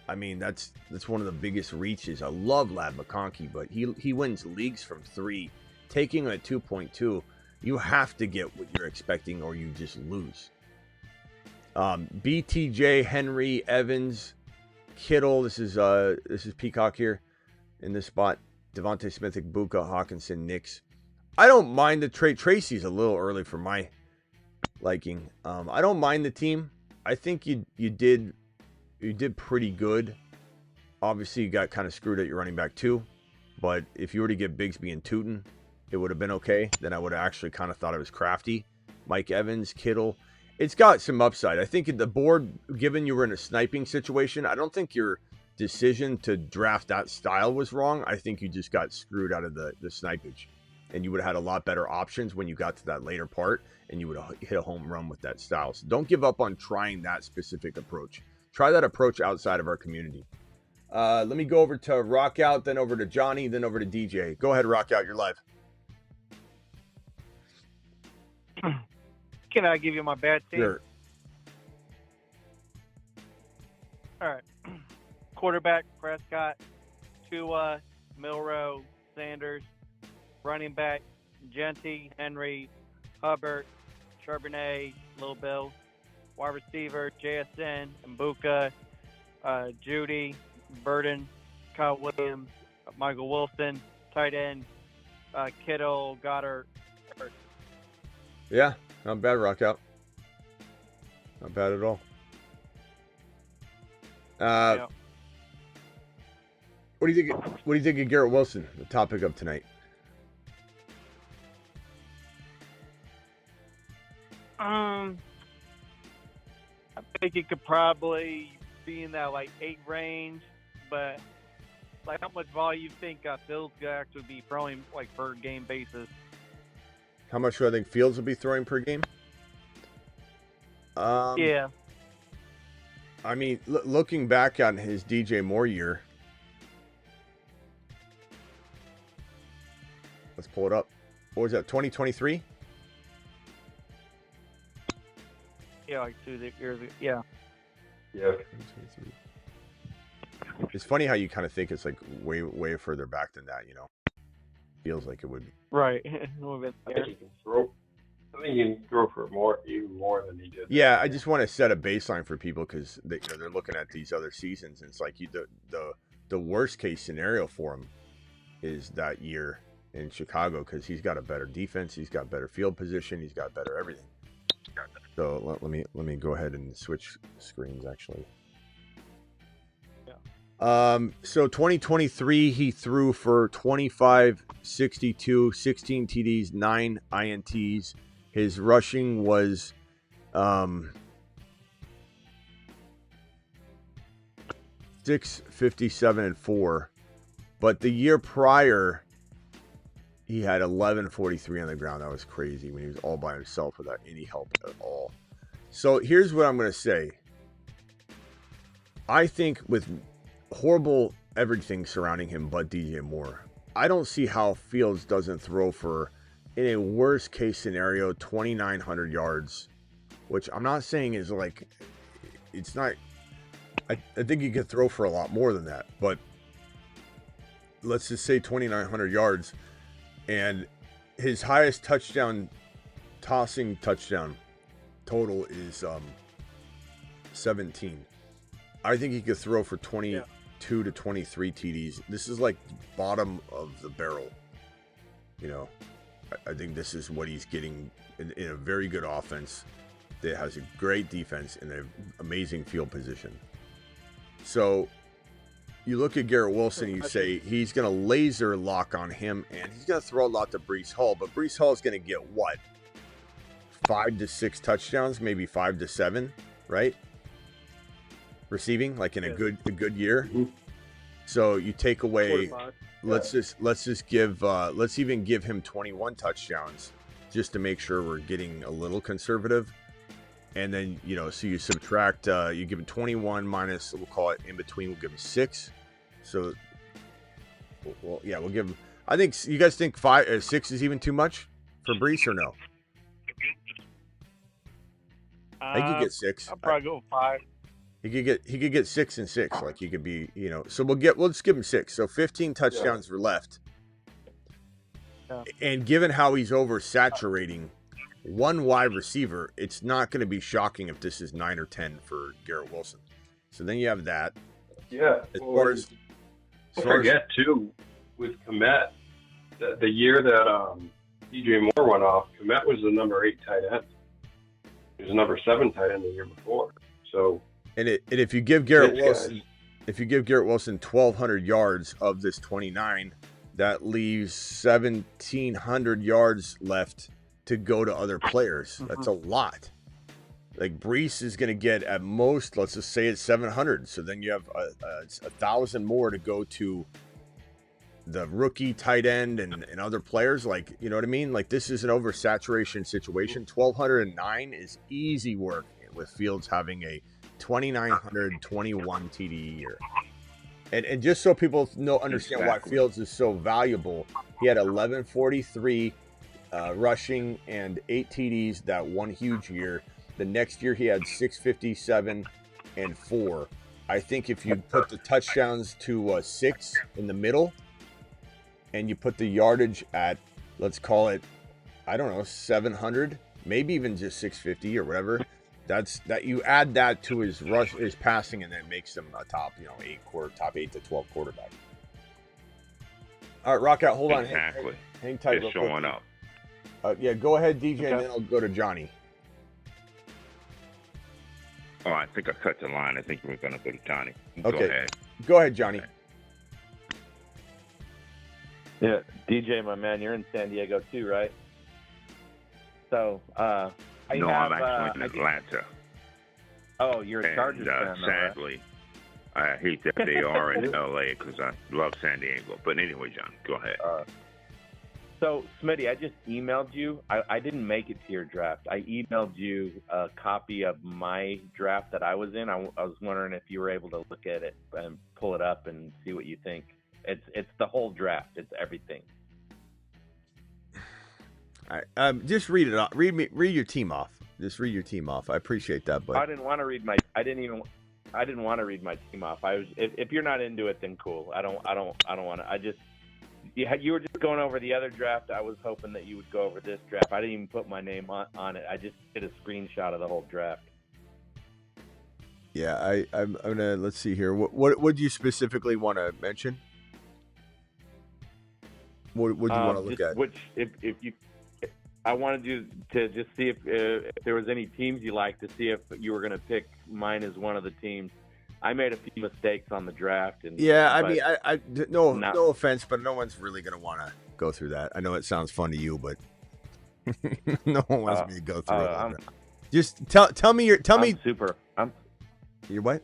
I mean, that's one of the biggest reaches. I love Lab McConkey, but he wins leagues from 3. Taking him at 2.2, you have to get what you're expecting or you just lose. BTJ, Henry, Evans, Kittle. This is Peacock here in this spot. Devontae Smith, Igbuka, Hawkinson, Knicks. I don't mind the trade. Tracy's a little early for my liking. I don't mind the team. I think you did pretty good. Obviously, you got kind of screwed at your running back too. But if you were to get Bigsby and Tootin, it would have been okay. Then I would have actually kind of thought it was crafty. Mike Evans, Kittle. It's got some upside. I think the board, given you were in a sniping situation, I don't think your decision to draft that style was wrong. I think you just got screwed out of the snipage. And you would have had a lot better options when you got to that later part, and you would have hit a home run with that style. So don't give up on trying that specific approach. Try that approach outside of our community. Let me go over to Rockout, then over to Johnny, then over to DJ. Go ahead, Rockout. You're live. Can I give you my bad team? Sure. All right. Quarterback, Prescott, Tua, Milroe, Sanders. Running back, Genty, Henry, Hubbard, Charbonnet, Lil Bill. Wide receiver, JSN, Mbuka, Judy, Burden, Kyle Williams, Michael Wilson. Tight end, Kittle, Goddard, Yeah, not bad, Rockout. Not bad at all. Yeah. What do you think? What do you think of Garrett Wilson? The topic of tonight. I think it could probably be in that like 8 range, but like how much volume you think Fields could actually be throwing like per game basis? How much do I think Fields will be throwing per game? Yeah. I mean, looking back on his DJ Moore year, let's pull it up. What was that? 2023? Yeah, like 2 years ago. Yeah. Yeah. It's funny how you kind of think it's like way further back than that, you know. Feels like it would be. Right. I think he can throw. I think he can throw for even more than he did. Yeah, I just want to set a baseline for people because they're looking at these other seasons, and it's like the worst case scenario for him is that year in Chicago because he's got a better defense, he's got better field position, he's got better everything. So let me go ahead and switch screens actually. So 2023 he threw for 25, 62, 16 TDs, 9 INTs. His rushing was 657 and 4. But the year prior he had 1143 on the ground. That was crazy when he was all by himself without any help at all. So here's what I'm going to say. I think with horrible everything surrounding him but DJ Moore, I don't see how Fields doesn't throw for, in a worst case scenario, 2,900 yards, which I'm not saying is like, it's not, I think he could throw for a lot more than that, but let's just say 2,900 yards, and his highest tossing touchdown total is 17. I think he could throw for 22 to 23 TDs. This is like bottom of the barrel. You know, I think this is what he's getting in a very good offense that has a great defense and an amazing field position. So you look at Garrett Wilson, you say he's going to laser lock on him, and he's going to throw a lot to Breece Hall, but Breece Hall is going to get what? 5 to 6 touchdowns, maybe 5 to 7, right? Receiving, like in a good year. Mm-hmm. So you take away, let's even give him 21 touchdowns just to make sure we're getting a little conservative. And then, you know, so you subtract, you give him 21 minus, we'll call it in between, we'll give him 6. So, well, yeah, we'll give him, I think, you guys think 6 is even too much for Breece or no? I think he get 6. I'll probably go 5. He could get 6 and 6. Like he could be, you know, so we'll just give him 6. So 15 touchdowns were left. Yeah. And given how he's oversaturating one wide receiver, it's not going to be shocking if this is 9 or 10 for Garrett Wilson. So then you have that. Yeah. Don't forget too, with Komet, the year that DJ Moore went off, Komet was the number 8 tight end. He was the number 7 tight end the year before. So. And if you give Garrett Wilson, 1,200 yards of this 29, that leaves 1,700 yards left to go to other players. Mm-hmm. That's a lot. Like Breece is going to get at most, let's just say it's 700. So then you have 1,000 more to go to the rookie tight end and other players. Like, you know what I mean? Like this is an oversaturation situation. 1,209 is easy work with Fields having a 2,921 TD year. And just so people understand why Fields is so valuable, he had 1,143 rushing and 8 TDs that one huge year. The next year he had 657 and 4. I think if you put the touchdowns to 6 in the middle and you put the yardage at, let's call it, I don't know, 700, maybe even just 650 or whatever. That you add that to his rush, his passing, and then makes him a top, top 8 to 12 quarterback. All right, Rockout, hold on. Exactly. Hang tight. It's showing up. Yeah, go ahead, DJ, and then I'll go to Johnny. Oh, I think I cut the line. I think we're going to go to Johnny. Okay. Go ahead, Johnny. Okay. Yeah, DJ, my man, you're in San Diego too, right? So, I'm actually in Atlanta. Oh, you're a Chargers fan, though, sadly, I hate that they are in LA because I love San Diego. But anyway, John, go ahead. So, Smitty, I just emailed you. I didn't make it to your draft. I emailed you a copy of my draft that I was in. I was wondering if you were able to look at it and pull it up and see what you think. It's the whole draft. It's everything. All right, just read it off. Read your team off. Just read your team off. I appreciate that, but I didn't want to read my. I didn't want to read my team off. I was. If you're not into it, then cool. I don't want to. I just. You were just going over the other draft. I was hoping that you would go over this draft. I didn't even put my name on it. I just did a screenshot of the whole draft. Yeah, I'm gonna. Let's see here. What do you specifically want to mention? What do you want to look at? Which, if you, I wanted you to just see if there was any teams you liked, to see if you were going to pick mine as one of the teams. I made a few mistakes on the draft, and no offense, but no one's really going to want to go through that. I know it sounds fun to you, but no one wants me to go through it. Just tell me. You're what?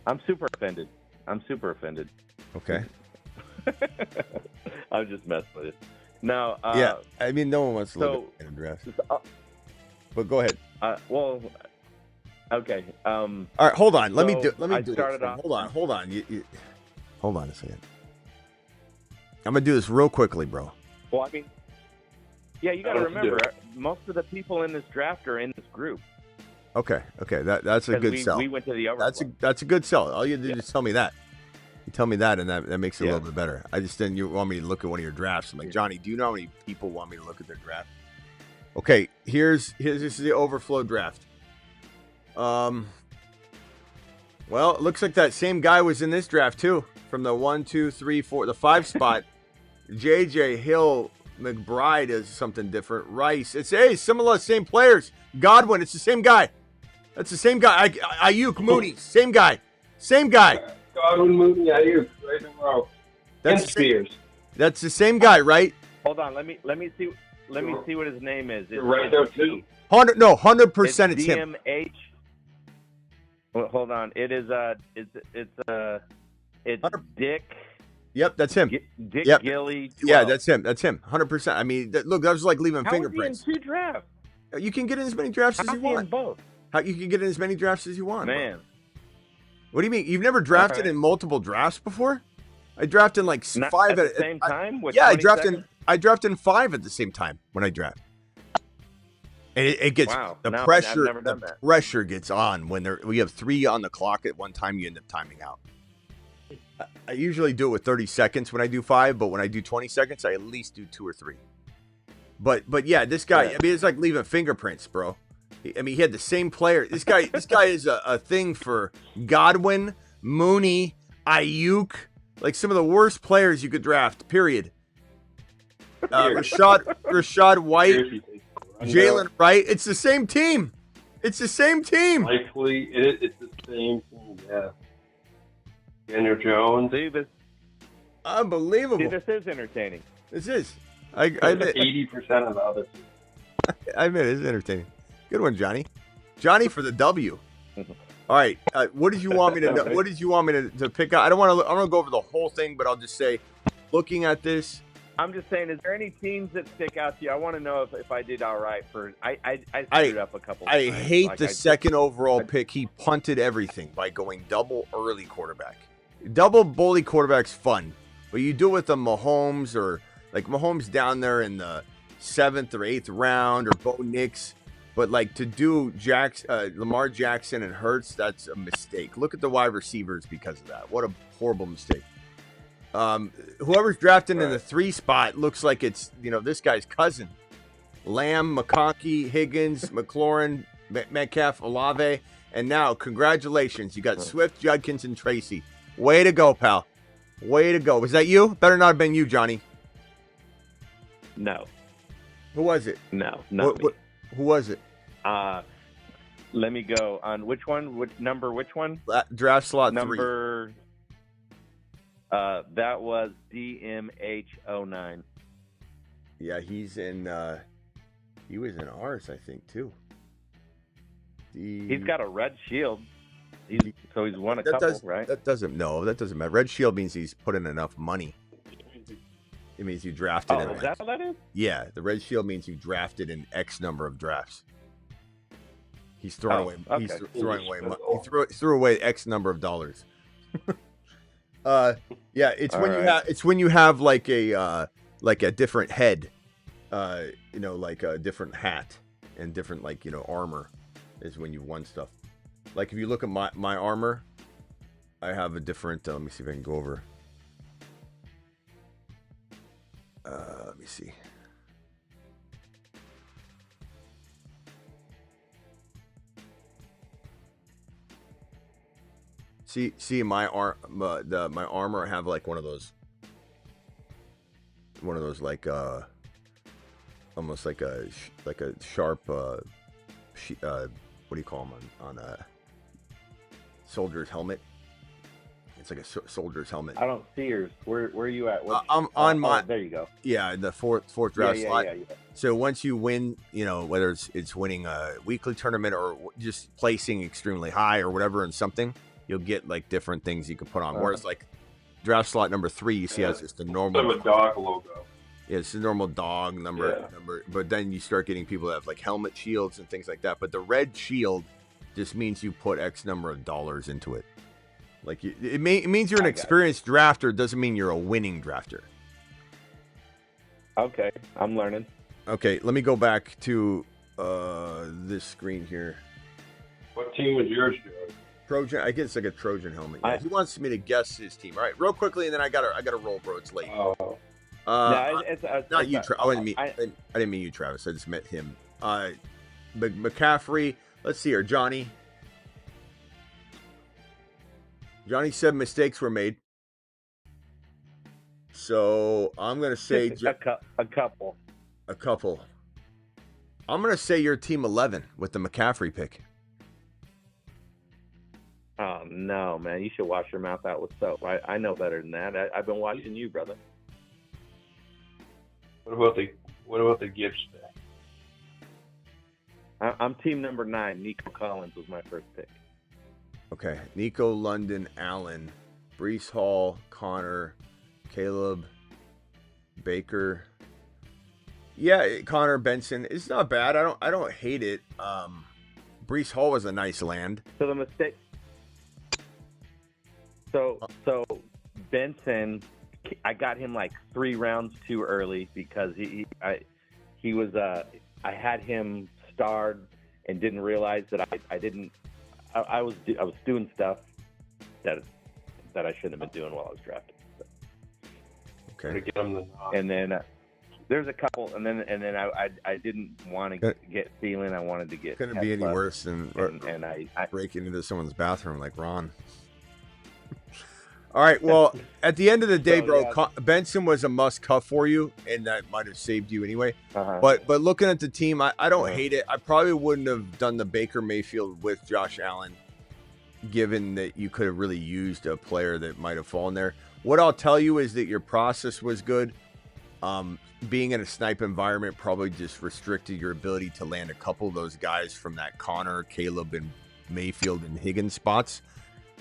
I'm super offended. Okay. I'm just messing with it. No. Yeah, I mean, no one wants to look at an address. But go ahead. Okay. All right, hold on. Let me do this. Off. Hold on. Hold on a second. I'm gonna do this real quickly, bro. Well, I mean, yeah, you got to remember, most of the people in this draft are in this group. Okay. That's a good sell. We went to the overflow. That's a good sell. All you do is tell me that. You tell me that, and that makes it a little bit better. I just didn't. You want me to look at one of your drafts? I'm like, Johnny, do you know how many people want me to look at their draft? Okay, here's this is the overflow draft. Well, it looks like that same guy was in this draft too. From the 1, 2, 3, 4, the 5 spot. JJ Hill, McBride is something different. Rice, it's similar, same players. Godwin, it's the same guy. That's the same guy. Ayuk, Mooney, same guy. Godwin, Mooney, Ayuk, right in a row. That's Spears. That's the same guy, right? Hold on, let me see what his name is. You're right there too. 100% it's him. DMH. Well, hold on. It is it's Dick. Yep, that's him. Dick Gilly. 12. Yeah, that's him. 100%. I mean, look, that was like leaving fingerprints. How is he in 2 drafts? You can get in as many drafts as you want. Both. You can get in as many drafts as you want. Man. Bro. What do you mean? You've never drafted in multiple drafts before? I drafted in like 5 at the same time. I drafted in 5 at the same time when I draft. And it gets the pressure. The pressure gets on when we have 3 on the clock at one time. You end up timing out. I usually do it with 30 seconds when I do 5, but when I do 20 seconds, I at least do 2 or 3. But yeah, this guy. I mean, it's like leaving fingerprints, bro. I mean, he had the same player. This guy is a thing for Godwin, Mooney, Ayuk, like some of the worst players you could draft. Period. Rashad White, Jalen Wright. It's the same team. Likely, it's the same team. Yeah. Daniel Jones. See this? Unbelievable. See, this is entertaining. This is. I admit 80% of the other teams. I admit it's entertaining. Good one, Johnny. Johnny for the W. All right. What did you want me to know? What did you want me to pick out? I don't want to go over the whole thing, but I'll just say, looking at this. I'm just saying, is there any teams that stick out to you? I want to know if I did all right for. I screwed up a couple. I hate the second overall pick. He punted everything by going double early quarterback. Double bully quarterback's fun, but you do it with a Mahomes or like Mahomes down there in the 7th or 8th round or Bo Nix. But like to do Lamar Jackson and Hurts, that's a mistake. Look at the wide receivers because of that. What a horrible mistake. Whoever's drafted in the 3 spot looks like it's this guy's cousin. Lamb, McConkey, Higgins, McLaurin, Metcalf, Olave, and now congratulations, you got Swift, Judkins, and Tracy. Way to go, pal. Way to go. Was that you? Better not have been you, Johnny. No. Who was it? No, not me. Who was it? Let me go on which one? Which number? Which one? Draft slot number. 3. That was DMH09. Yeah, he's in. He was in ours, I think, too. He's got a red shield. So he's won a couple, right? That doesn't matter. Red shield means he's put in enough money. It means you drafted in. Is that what that is? Yeah, the red shield means you drafted in X number of drafts. He's throwing away. Okay. He's throwing away. He threw away X number of dollars. Yeah, it's when you have like a different head, like a different hat and different armor, is when you've won stuff. Like if you look at my armor, I have a different. Let me see if I can go over. Let me see. See my armor. I have like one of those like almost like a sharp what do you call them on a soldier's helmet? It's like a soldier's helmet. I don't see yours. Where are you at? I'm on my. There you go. Yeah, the fourth draft slot. Yeah. So once you win, whether it's winning a weekly tournament or just placing extremely high or whatever in something, you'll get like different things you can put on. Whereas like draft slot number 3, you see as just the normal. It's a dog logo. Yeah, it's the normal dog number. But then you start getting people that have like helmet shields and things like that. But the red shield just means you put X number of dollars into it. Like it means you're an experienced drafter. It doesn't mean you're a winning drafter. Okay, I'm learning. Okay, let me go back to this screen here. What team was yours, Joe? Trojan. I guess it's like a Trojan helmet. Yeah. He wants me to guess his team. All right, real quickly, and then I gotta roll, bro. It's late. Oh. Not you, Travis. I didn't mean you, Travis. I just meant him. McCaffrey. Let's see here, Johnny. Johnny said mistakes were made. So I'm gonna say a couple. A couple. I'm gonna say you're team 11 with the McCaffrey pick. Oh no, man! You should wash your mouth out with soap. I know better than that. I've been watching you, brother. What about the Gibbs pick? I'm team number 9. Nico Collins was my first pick. Okay, Nico, London, Allen, Breece Hall, Connor, Caleb, Baker. Yeah, Connor, Benson. It's not bad. I don't hate it. Breece Hall was a nice land. So the mistake. So Benson, I got him like 3 rounds too early because I had him starred and didn't realize that I was doing stuff that I shouldn't have been doing while I was drafting. So. Okay. To get him the nod. And then there's a couple, and then I didn't want to get Thielen. I wanted to get. Couldn't be any worse than and I breaking into someone's bathroom like Ron. All right. Well, at the end of the day, bro, Benson was a must cuff for you, and that might have saved you anyway. But looking at the team, I don't hate it. I probably wouldn't have done the Baker Mayfield with Josh Allen, given that you could have really used a player that might have fallen there. What I'll tell you is that your process was good. Being in a snipe environment probably just restricted your ability to land a couple of those guys from that Connor, Caleb, and Mayfield and Higgins spots.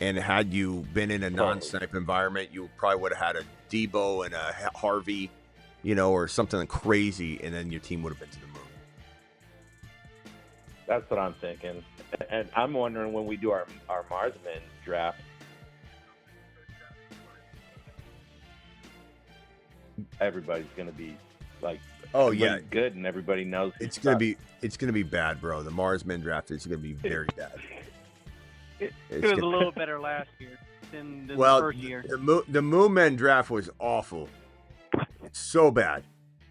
And had you been in a non-snipe environment, you probably would have had a Debo and a Harvey, or something crazy, and then your team would have been to the moon. That's what I'm thinking. And I'm wondering when we do our Marsman draft, everybody's going to be like, oh yeah, good, and everybody knows it's going to be bad, bro. The Marsman draft is going to be very bad. It was a little better last year than the first year. The Moonmen draft was awful. So bad.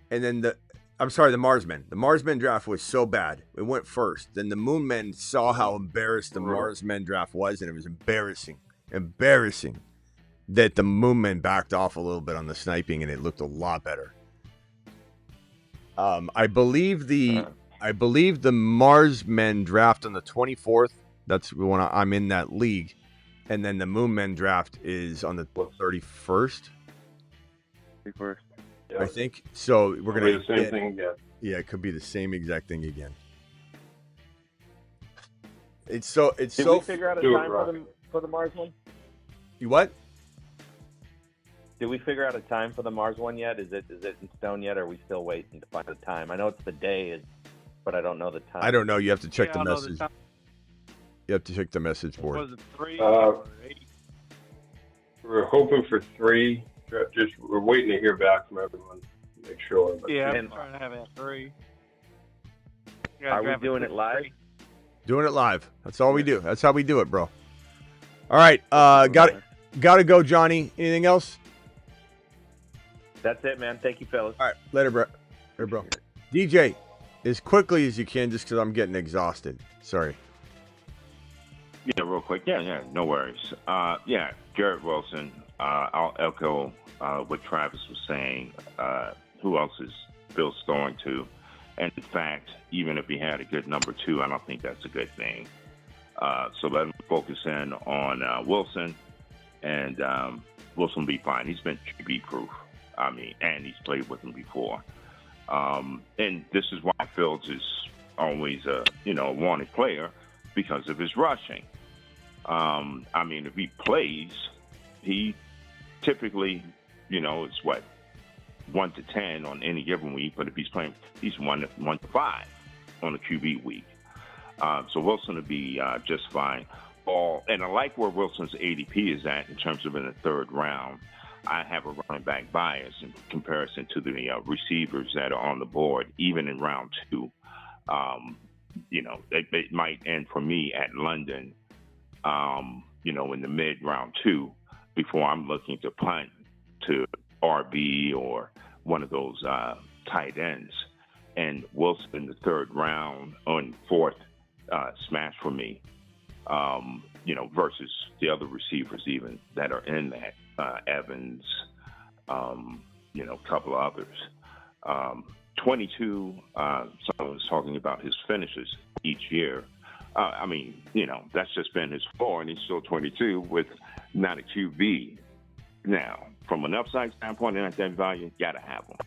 And then the Marsmen. The Marsmen draft was so bad. It went first. Then the Moonmen saw how embarrassed the Marsmen draft was, and it was embarrassing that the Moonmen backed off a little bit on the sniping, and it looked a lot better. I believe the Mars men draft on the 24th. That's when I'm in that league, and then the Moon men draft is on the 31st. 31st. I think so. We're gonna do the same thing again. Yeah, it could be the same exact thing again. Did we figure out a time for the Mars one? You what? Did we figure out a time for the Mars one yet? Is it in stone yet, or are we still waiting to find the time? I know it's the day, but I don't know the time. I don't know. You have to check the message. You have to check the message board. Was it 3 or 8? We're hoping for 3. We're waiting to hear back from everyone to make sure. But I'm trying to have it at 3. Are we doing it live? Doing it live. That's all we do. That's how we do it, bro. All right. Gotta go, Johnny. Anything else? That's it, man. Thank you, fellas. All right. Later, bro. Later, bro. DJ, as quickly as you can, just because I'm getting exhausted. Sorry. Yeah, real quick. Yeah, no worries. Garrett Wilson. I'll echo what Travis was saying. Who else is Bill throwing to? And in fact, even if he had a good number 2, I don't think that's a good thing. So let him focus in on Wilson, and Wilson will be fine. He's been QB proof. I mean, and he's played with him before. And this is why Fields is always a wanted player, because of his rushing. I mean, if he plays, he typically, it's 1 to 10 on any given week, but if he's playing, he's 1 to 5 on a QB week. So Wilson will be just fine. And I like where Wilson's ADP is at in terms of in the 3rd round. I have a running back bias in comparison to the receivers that are on the board, even in round 2. It might end for me at London, in the mid round 2 before I'm looking to punt to RB or one of those tight ends. And Wilson in the 3rd round on 4th smash for me, versus the other receivers even that are in that, Evans, a couple of others. 22, someone was talking about his finishes each year. That's just been his floor, and he's still 22 with not a QB. Now, from an upside standpoint and at that value, got to have him.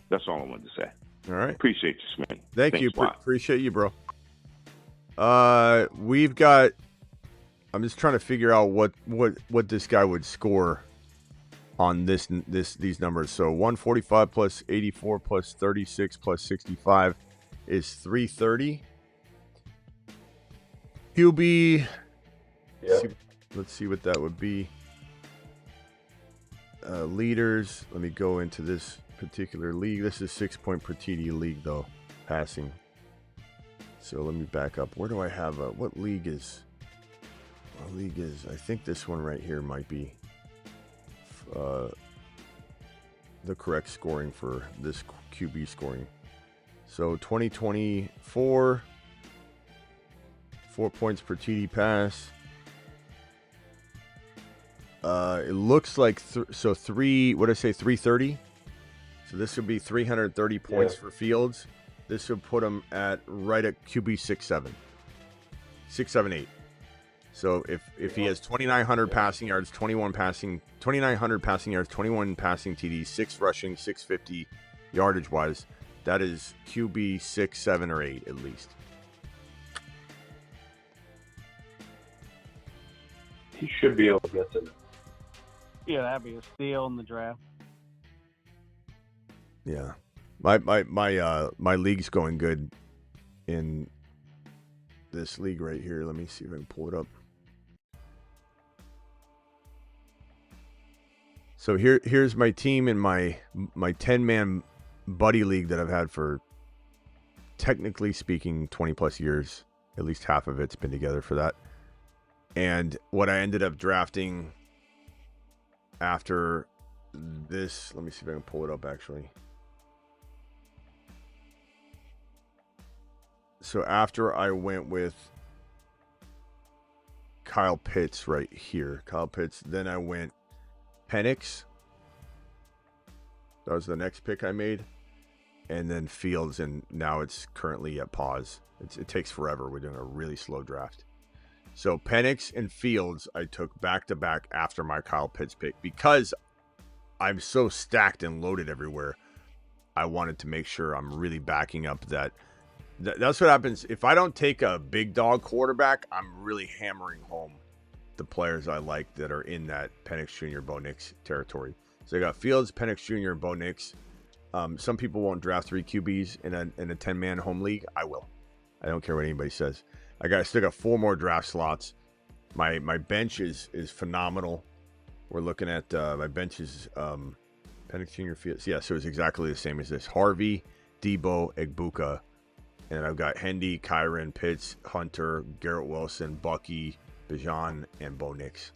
That's all I wanted to say. All right. Appreciate you, Smitty. Thanks you. a lot. Appreciate you, bro. I'm just trying to figure out what this guy would score on these numbers. So 145 plus 84 plus 36 plus 65 is 330. QB. Yeah. Let's see what that would be. Leaders. Let me go into this particular league. This is 6-point per TD league, though, passing. So let me back up. Where do I have what league is? What league is? I think this one right here might be the correct scoring for this QB scoring. So 2024, 4 points per TD pass. It looks like 330. So this would be 330 points for Fields. This would put him at right at QB 678. So if he has 2,900 passing yards, 2,900 passing yards, 21 passing TDs, 6 rushing, 650 yardage wise, that is QB 6, 7, or 8 at least. He should be able to get to it. Yeah, that'd be a steal in the draft. Yeah, my league's going good in this league right here. Let me see if I can pull it up. So here's my team in my 10-man buddy league that I've had for, technically speaking, 20 plus years. At least half of it's been together for that. And what I ended up drafting after this, let me see if I can pull it up actually. So after I went with Kyle Pitts right here, then I went Penix. That was the next pick I made. and then Fields, and now it's currently at pause. It takes forever. We're doing a really slow draft. So Penix and Fields I took back-to-back after my Kyle Pitts pick because I'm so stacked and loaded everywhere. I wanted to make sure I'm really backing up that. That's what happens. If I don't take a big dog quarterback, I'm really hammering home the players I like that are in that Penix Jr., Bo Nix territory. So I got Fields, Penix Jr., and Bo Nix. Some people won't draft 3 QBs in a 10-man home league. I will. I don't care what anybody says. I still got 4 more draft slots. My bench is phenomenal. We're looking at my bench is Penix Jr. Fields. Yeah, so it's exactly the same as this. Harvey, Debo, Egbuka. And I've got Hendy, Kyron, Pitts, Hunter, Garrett Wilson, Bucky, Bijan, and Bo Nix.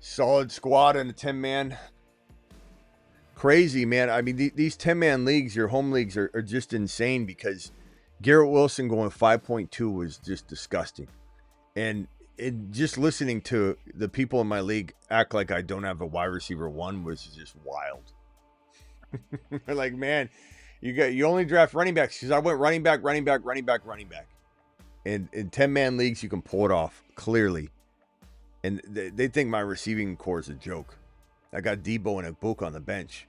Solid squad in a 10-man. Crazy, man. I mean, these 10-man leagues, your home leagues, are just insane because Garrett Wilson going 5.2 was just disgusting. And just listening to the people in my league act like I don't have a wide receiver 1 was just wild. Like, man, you only draft running backs because I went running back. And in 10-man leagues, you can pull it off clearly. And they think my receiving core is a joke. I got Debo and Egbuka on the bench.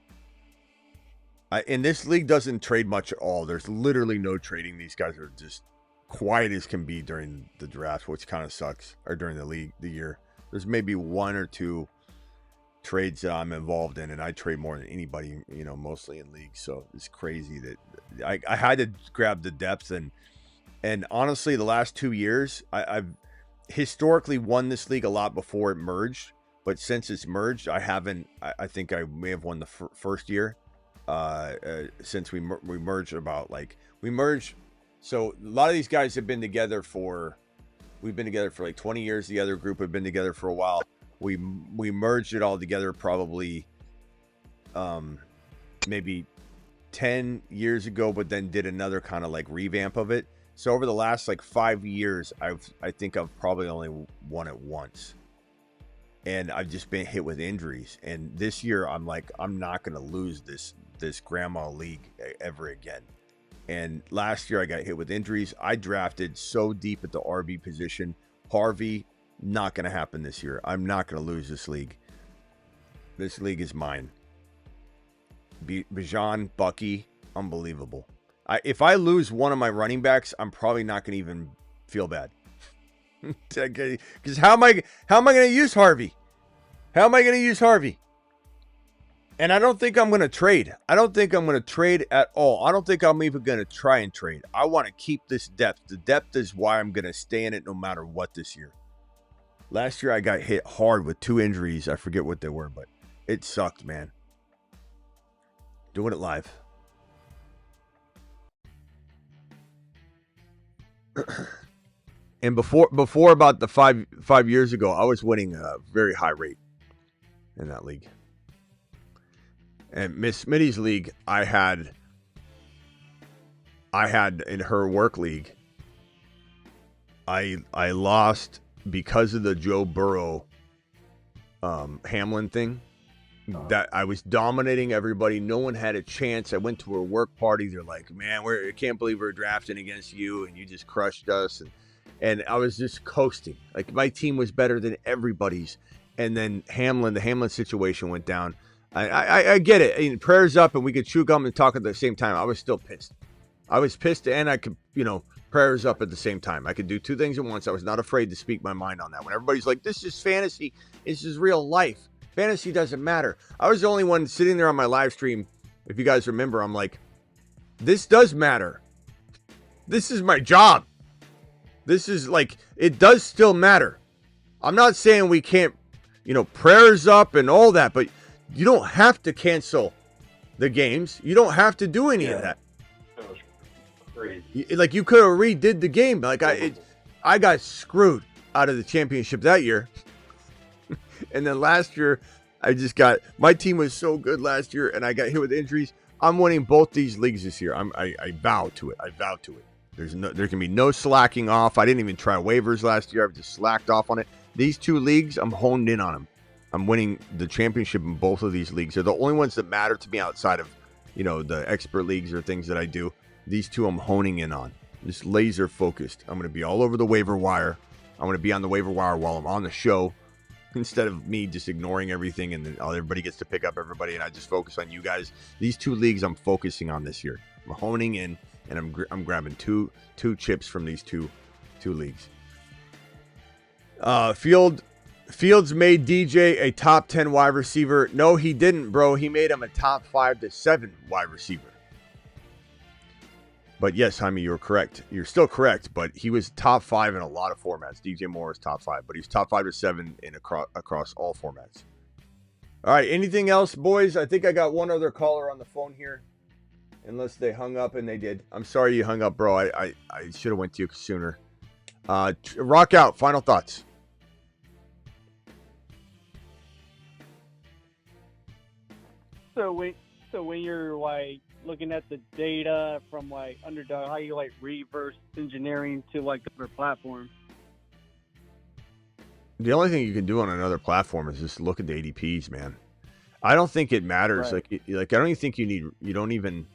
And this league doesn't trade much at all. There's literally no trading. These guys are just quiet as can be during the draft, which kind of sucks, or during the year. There's maybe 1 or 2 trades that I'm involved in, and I trade more than anybody, mostly in leagues. So it's crazy that I had to grab the depth. And honestly, the last 2 years, I've historically won this league a lot before it merged. But since it's merged, I haven't. I think I may have won the first year since we merged. We merged. So a lot of these guys have been together we've been together for like 20 years. The other group have been together for a while. We merged it all together probably maybe 10 years ago, but then did another kind of like revamp of it. So over the last like 5 years, I think I've probably only won it once. And I've just been hit with injuries. And this year, I'm like, I'm not going to lose this grandma league ever again. And last year, I got hit with injuries. I drafted so deep at the RB position. Harvey, not going to happen this year. I'm not going to lose this league. This league is mine. Bijan, Bucky, unbelievable. If I lose one of my running backs, I'm probably not going to even feel bad. Because how am I going to use Harvey? How am I going to use Harvey? And I don't think I'm going to trade. I don't think I'm going to trade at all. I don't think I'm even going to try and trade. I want to keep this depth. The depth is why I'm going to stay in it no matter what this year. Last year I got hit hard with 2 injuries. I forget what they were, but it sucked, man. Doing it live. And before about the five years ago, I was winning a very high rate in that league. And Miss Smitty's league, I had in her work league, I lost because of the Joe Burrow Hamlin thing. That I was dominating everybody. No one had a chance. I went to her work party. They're like, man, I can't believe we're drafting against you, and you just crushed us. And I was just coasting. Like, my team was better than everybody's. And then the Hamlin situation went down. I get it. I mean, prayers up, and we could chew gum and talk at the same time. I was still pissed. I was pissed, and I could, prayers up at the same time. I could do 2 things at once. I was not afraid to speak my mind on that. When everybody's like, this is fantasy, this is real life. Fantasy doesn't matter. I was the only one sitting there on my live stream. If you guys remember, I'm like, this does matter. This is my job. This is like, it does still matter. I'm not saying we can't, prayers up and all that, but you don't have to cancel the games. You don't have to do any of that. That was crazy. Like, you could have redid the game. Like, I got screwed out of the championship that year. And then last year, my team was so good last year, and I got hit with injuries. I'm winning both these leagues this year. I vow to it. I vow to it. There can be no slacking off. I didn't even try waivers last year. I've just slacked off on it. These 2 leagues, I'm honed in on them. I'm winning the championship in both of these leagues. They're the only ones that matter to me outside of the expert leagues or things that I do. These two I'm honing in on. Just laser focused. I'm going to be all over the waiver wire. I'm going to be on the waiver wire while I'm on the show, instead of me just ignoring everything and then everybody gets to pick up everybody and I just focus on you guys. These two leagues I'm focusing on this year. I'm honing in, and I'm grabbing two chips from these two leagues. Fields made DJ a top 10 wide receiver. No, he didn't, bro. He made him a top 5 to 7 wide receiver. But yes, Jaime, you're correct. You're still correct, but he was top 5 in a lot of formats. DJ Moore is top 5, but he's top 5 to 7 across all formats. All right, anything else, boys? I think I got one other caller on the phone here, unless they hung up, and they did. I'm sorry you hung up, bro. I should have went to you sooner. Rock out. Final thoughts. So when you're like looking at the data from like Underdog, how you like reverse engineering to like different platforms? The only thing you can do on another platform is just look at the ADPs, man. I don't think it matters. Right. Like I don't even think you don't even.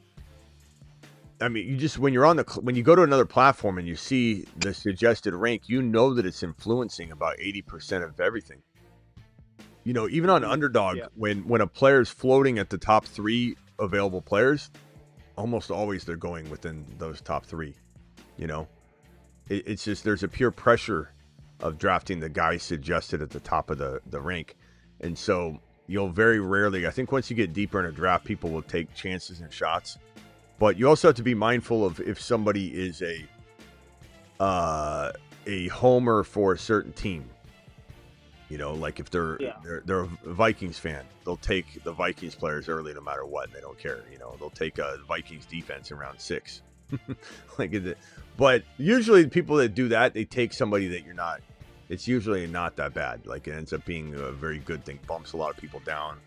I mean, you just when you go to another platform and you see the suggested rank, you know that it's influencing about 80% of everything. Even on Underdog, when a player is floating at the top 3 available players, almost always they're going within those top 3. It's just there's a pure pressure of drafting the guy suggested at the top of the rank, and so you'll very rarely. I think once you get deeper in a draft, people will take chances and shots, but you also have to be mindful of if somebody is a homer for a certain team. Like if they're a Vikings fan, they'll take the Vikings players early no matter what, and they don't care. They'll take a Vikings defense in round 6. But usually the people that do that, they take somebody that you're not. It's usually not that bad. Like it ends up being a very good thing, bumps a lot of people down,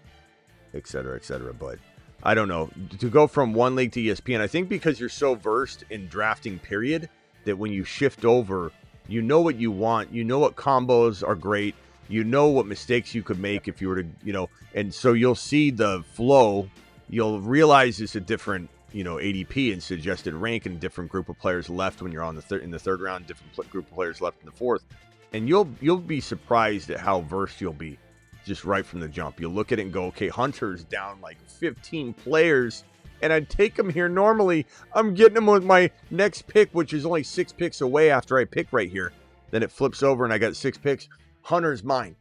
et cetera, et cetera. But I don't know. To go from one league to ESPN, I think because you're so versed in drafting, period, that when you shift over, you know what you want. You know what combos are great. You know what mistakes you could make if you were to, and so you'll see the flow. You'll realize it's a different, ADP and suggested rank, and different group of players left when you're on in the third round, different group of players left in the fourth, and you'll be surprised at how versed you'll be just right from the jump. You'll look at it and go, okay, Hunter's down like 15 players, and I'd take him here normally. I'm getting him with my next pick, which is only 6 picks away after I pick right here. Then it flips over and I got 6 picks. Hunter's mine.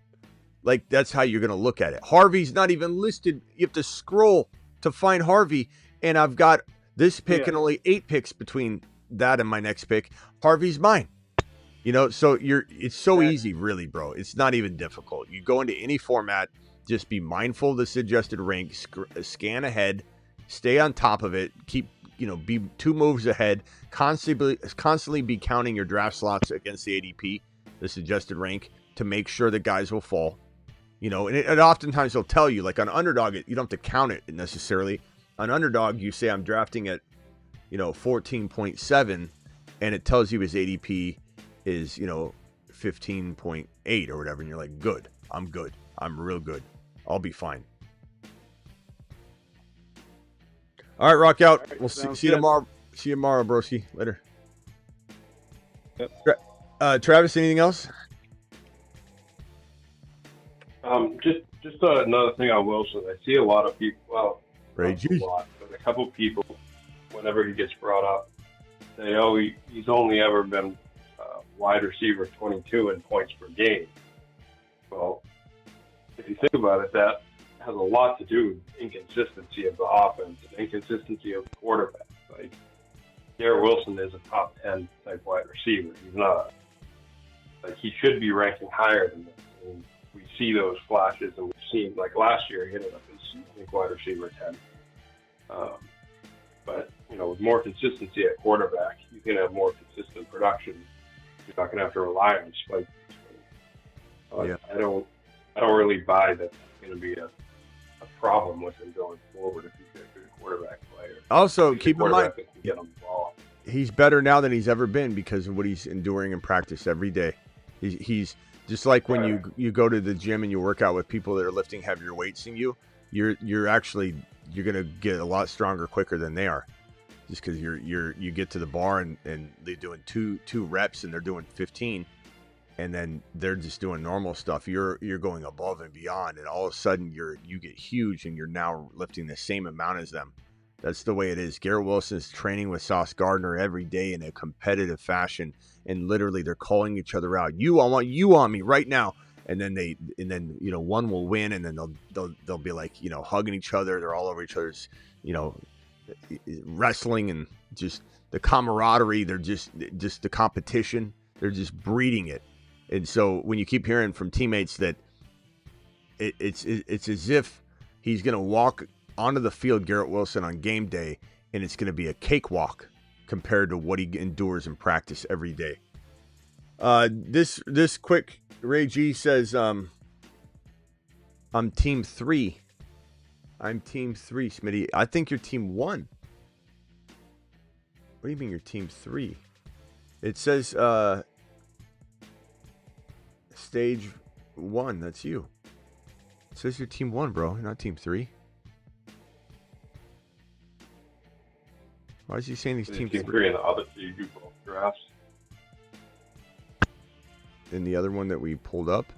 Like, that's how you're going to look at it. Harvey's not even listed. You have to scroll to find Harvey, and I've got this pick and only 8 picks between that and my next pick. Harvey's mine. So it's so easy, really, bro. It's not even difficult. You go into any format, just be mindful of the suggested rank, scan ahead, stay on top of it, keep, be 2 moves ahead, constantly be counting your draft slots against the ADP, the suggested rank, to make sure that guys will fall, and it oftentimes they'll tell you, like on Underdog, you don't have to count it necessarily. On Underdog, you say I'm drafting at, 14.7, and it tells you his ADP is, 15.8 or whatever, and you're like, good, I'm real good, I'll be fine. All right, rock out. We'll see you tomorrow. See you tomorrow, broski. Later. Yep. Travis, anything else? Just another thing on Wilson. I see a lot of people, well, not a lot, but a couple people, whenever he gets brought up, say, oh, he's only ever been wide receiver 22 in points per game. Well, if you think about it, that has a lot to do with inconsistency of the offense and inconsistency of the quarterback. Like, Garrett Wilson is a top 10 type wide receiver. He's not. He should be ranking higher than this. And we see those flashes, and we've seen, like last year, he ended up as, I think, wide receiver 10. But, with more consistency at quarterback, you can have more consistent production. You're not going to have to rely on spike. I don't really buy that that's going to be a problem with him going forward if he's a good quarterback player. Also, keep in mind, he's better now than he's ever been because of what he's enduring in practice every day. He's just like when you go to the gym and you work out with people that are lifting heavier weights than you. You're actually you're gonna get a lot stronger quicker than they are, just because you get to the bar and they're doing two reps and they're doing 15, and then they're just doing normal stuff. You're going above and beyond, and all of a sudden you get huge and you're now lifting the same amount as them. That's the way it is. Garrett Wilson is training with Sauce Gardner every day in a competitive fashion, and literally they're calling each other out. I want you on me right now. And then one will win, and then they'll be like, hugging each other. They're all over each other's, wrestling, and just the camaraderie. They're just the competition. They're just breeding it. And so when you keep hearing from teammates that it's as if he's going to walk onto the field, Garrett Wilson, on game day, and it's going to be a cakewalk compared to what he endures in practice every day. This quick, Ray G says, I'm team 3. I'm team 3, Smitty. I think you're team 1. What do you mean you're team 3? It says stage 1. That's you. It says you're team 1, bro. You're not team 3. Why is he saying he's team 3? And the other two, you do both drafts. In the other one that we pulled up?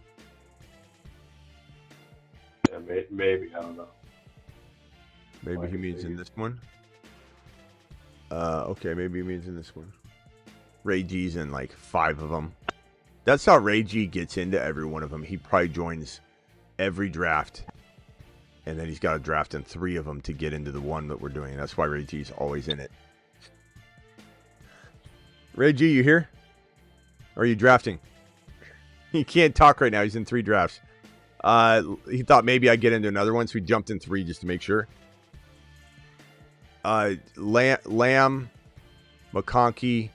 Yeah, maybe. I don't know. Maybe he means in this one? Okay, maybe he means in this one. Ray G's in like 5 of them. That's how Ray G gets into every one of them. He probably joins every draft, and then he's got a draft in 3 of them to get into the one that we're doing. That's why Ray G's always in it. Ray G, you here? Or are you drafting? He can't talk right now. He's in 3 drafts. He thought maybe I'd get into another one, so he jumped in 3 just to make sure. Lamb, McConkey.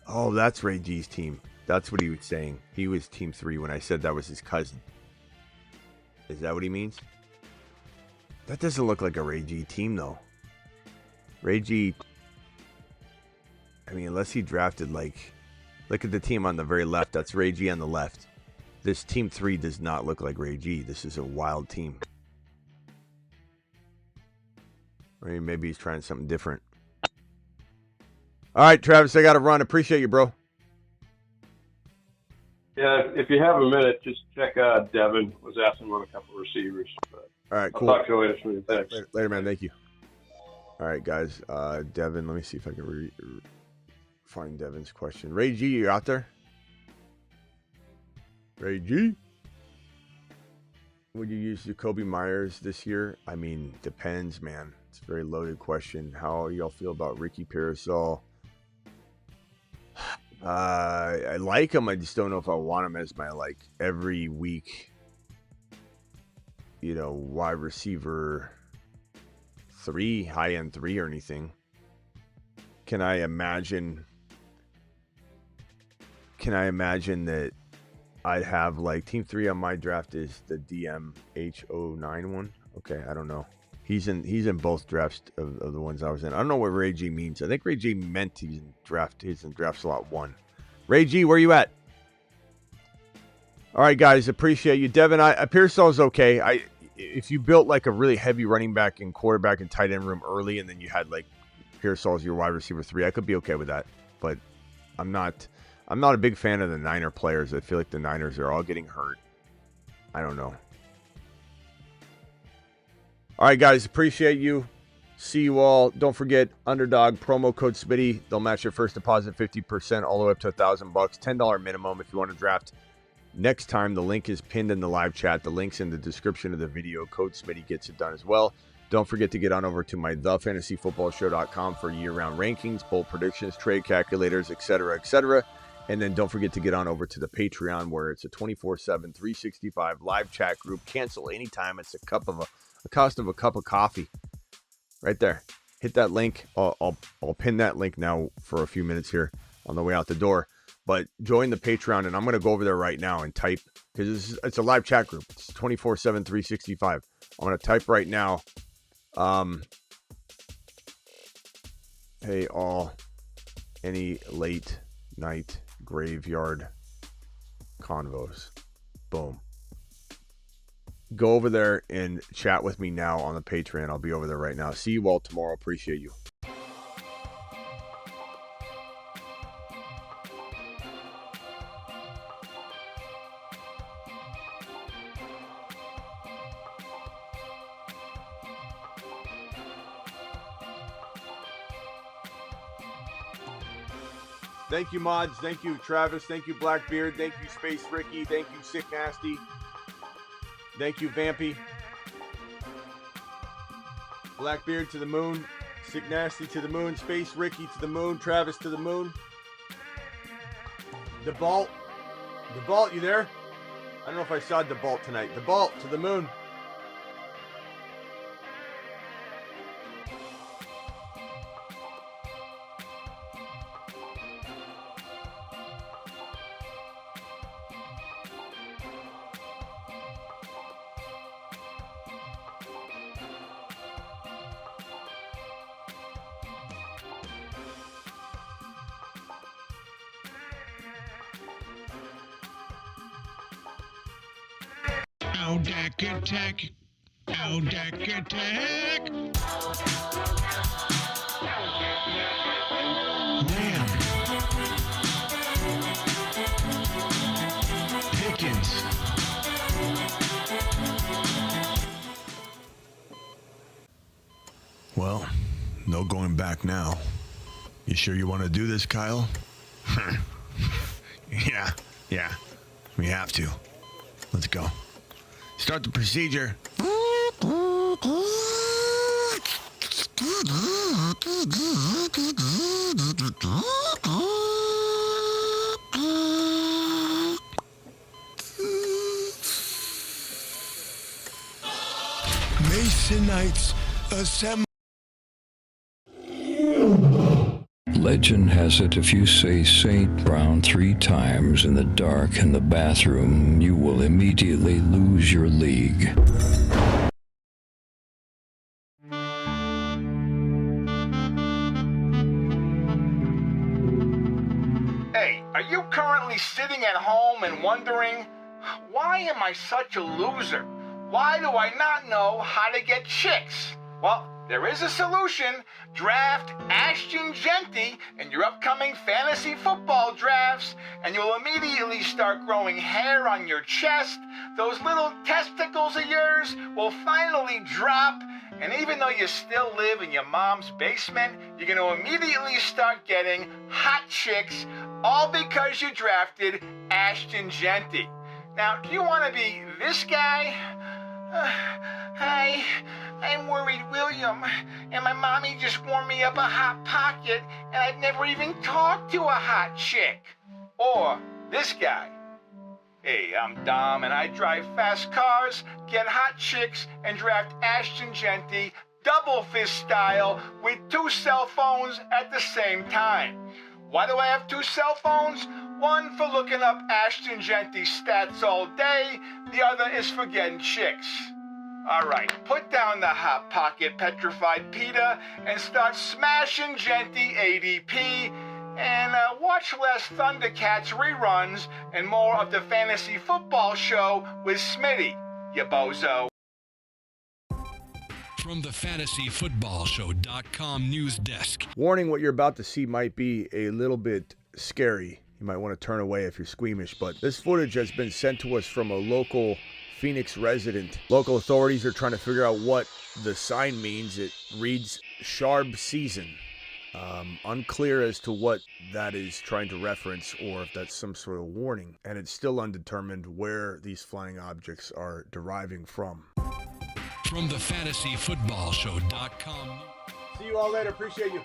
Oh, that's Ray G's team. That's what he was saying. He was team 3 when I said that was his cousin. Is that what he means? That doesn't look like a Ray G team, though. Ray G, I mean, unless he drafted like... Look at the team on the very left. That's Ray G on the left. This team 3 does not look like Ray G. This is a wild team. Or maybe he's trying something different. All right, Travis, I got to run. Appreciate you, bro. Yeah, if you have a minute, just check Devin. Was asking about a couple of receivers. But all right, cool. I'll talk to you later. Thanks. Later, man. Thank you. All right, guys. Devin, let me see if I can find Devin's question. Ray G, you out there? Ray G? Would you use Jacoby Myers this year? I mean, depends, man. It's a very loaded question. How y'all feel about Ricky Pearsall? I like him. I just don't know if I want him as my, like, every week, wide receiver 3, high-end 3 or anything. Can I imagine that I'd have, like, team 3 on my draft is the DMH09 one? Okay, I don't know. He's in both drafts of the ones I was in. I don't know what Ray G means. I think Ray G meant he's in draft slot 1. Ray G, where you at? All right, guys, appreciate you. Devin, Pearsall's okay. If you built like a really heavy running back and quarterback and tight end room early, and then you had like Pearsall as your wide receiver 3, I could be okay with that. But I'm not a big fan of the Niner players. I feel like the Niners are all getting hurt. I don't know. All right, guys, appreciate you. See you all. Don't forget, Underdog, promo code Smitty. They'll match your first deposit 50% all the way up to $1,000. $10 minimum if you want to draft next time. The link is pinned in the live chat. The link's in the description of the video. Code Smitty gets it done as well. Don't forget to get on over to my thefantasyfootballshow.com for year-round rankings, bold predictions, trade calculators, etc., etc. And then don't forget to get on over to the Patreon, where it's a 24/7, 365 live chat group. Cancel anytime. It's a cost of a cup of coffee. Right there. Hit that link. I'll pin that link now for a few minutes here on the way out the door. But join the Patreon, and I'm going to go over there right now and type, because it's a live chat group. It's 24/7, 365. I'm going to type right now. Hey, all. Any late night graveyard convos. Boom. go over there and chat with me now on the Patreon. I'll be over there right now. See you all tomorrow. Appreciate you. Thank you, Mods. Thank you, Travis. Thank you, Blackbeard. Thank you, Space Ricky. Thank you, Sick Nasty. Thank you, Vampy. Blackbeard to the moon. Sick Nasty to the moon. Space Ricky to the moon. Travis to the moon. DeBalt. DeBalt, you there? I don't know if I saw DeBalt tonight. DeBalt to the moon. Deck attack. Deck attack. Lamb. Pickens. Well, no going back now. You sure you want to do this, Kyle? Yeah. We have to. Let's go. Start the procedure. Masonites assemble. Legend has it if you say Saint Brown 3 times in the dark in the bathroom, you will immediately lose your league. Hey, are you currently sitting at home and wondering, why am I such a loser? Why do I not know how to get chicks? Well, there is a solution. Draft Ashton Genty in your upcoming fantasy football drafts, and you'll immediately start growing hair on your chest. Those little testicles of yours will finally drop, and even though you still live in your mom's basement, you're going to immediately start getting hot chicks, all because you drafted Ashton Genty. Now, do you want to be this guy? Hi, I'm worried William, and my mommy just warmed me up a hot pocket, and I've never even talked to a hot chick. Or this guy. Hey, I'm Dom, and I drive fast cars, get hot chicks, and draft Ashton Genty, double fist style, with 2 cell phones at the same time. Why do I have 2 cell phones? One for looking up Ashton Genty stats all day, the other is for getting chicks. All right, put down the Hot Pocket Petrified Pita and start smashing Genty ADP, and watch less Thundercats reruns and more of the Fantasy Football Show with Smitty, you bozo. From the fantasyfootballshow.com news desk. Warning, what you're about to see might be a little bit scary. You might want to turn away if you're squeamish, but this footage has been sent to us from a local Phoenix resident. Local authorities are trying to figure out what the sign means. It reads Sharb Season. Unclear as to what that is trying to reference or if that's some sort of warning. And it's still undetermined where these flying objects are deriving from. From the fantasyfootballshow.com. See you all later. Appreciate you.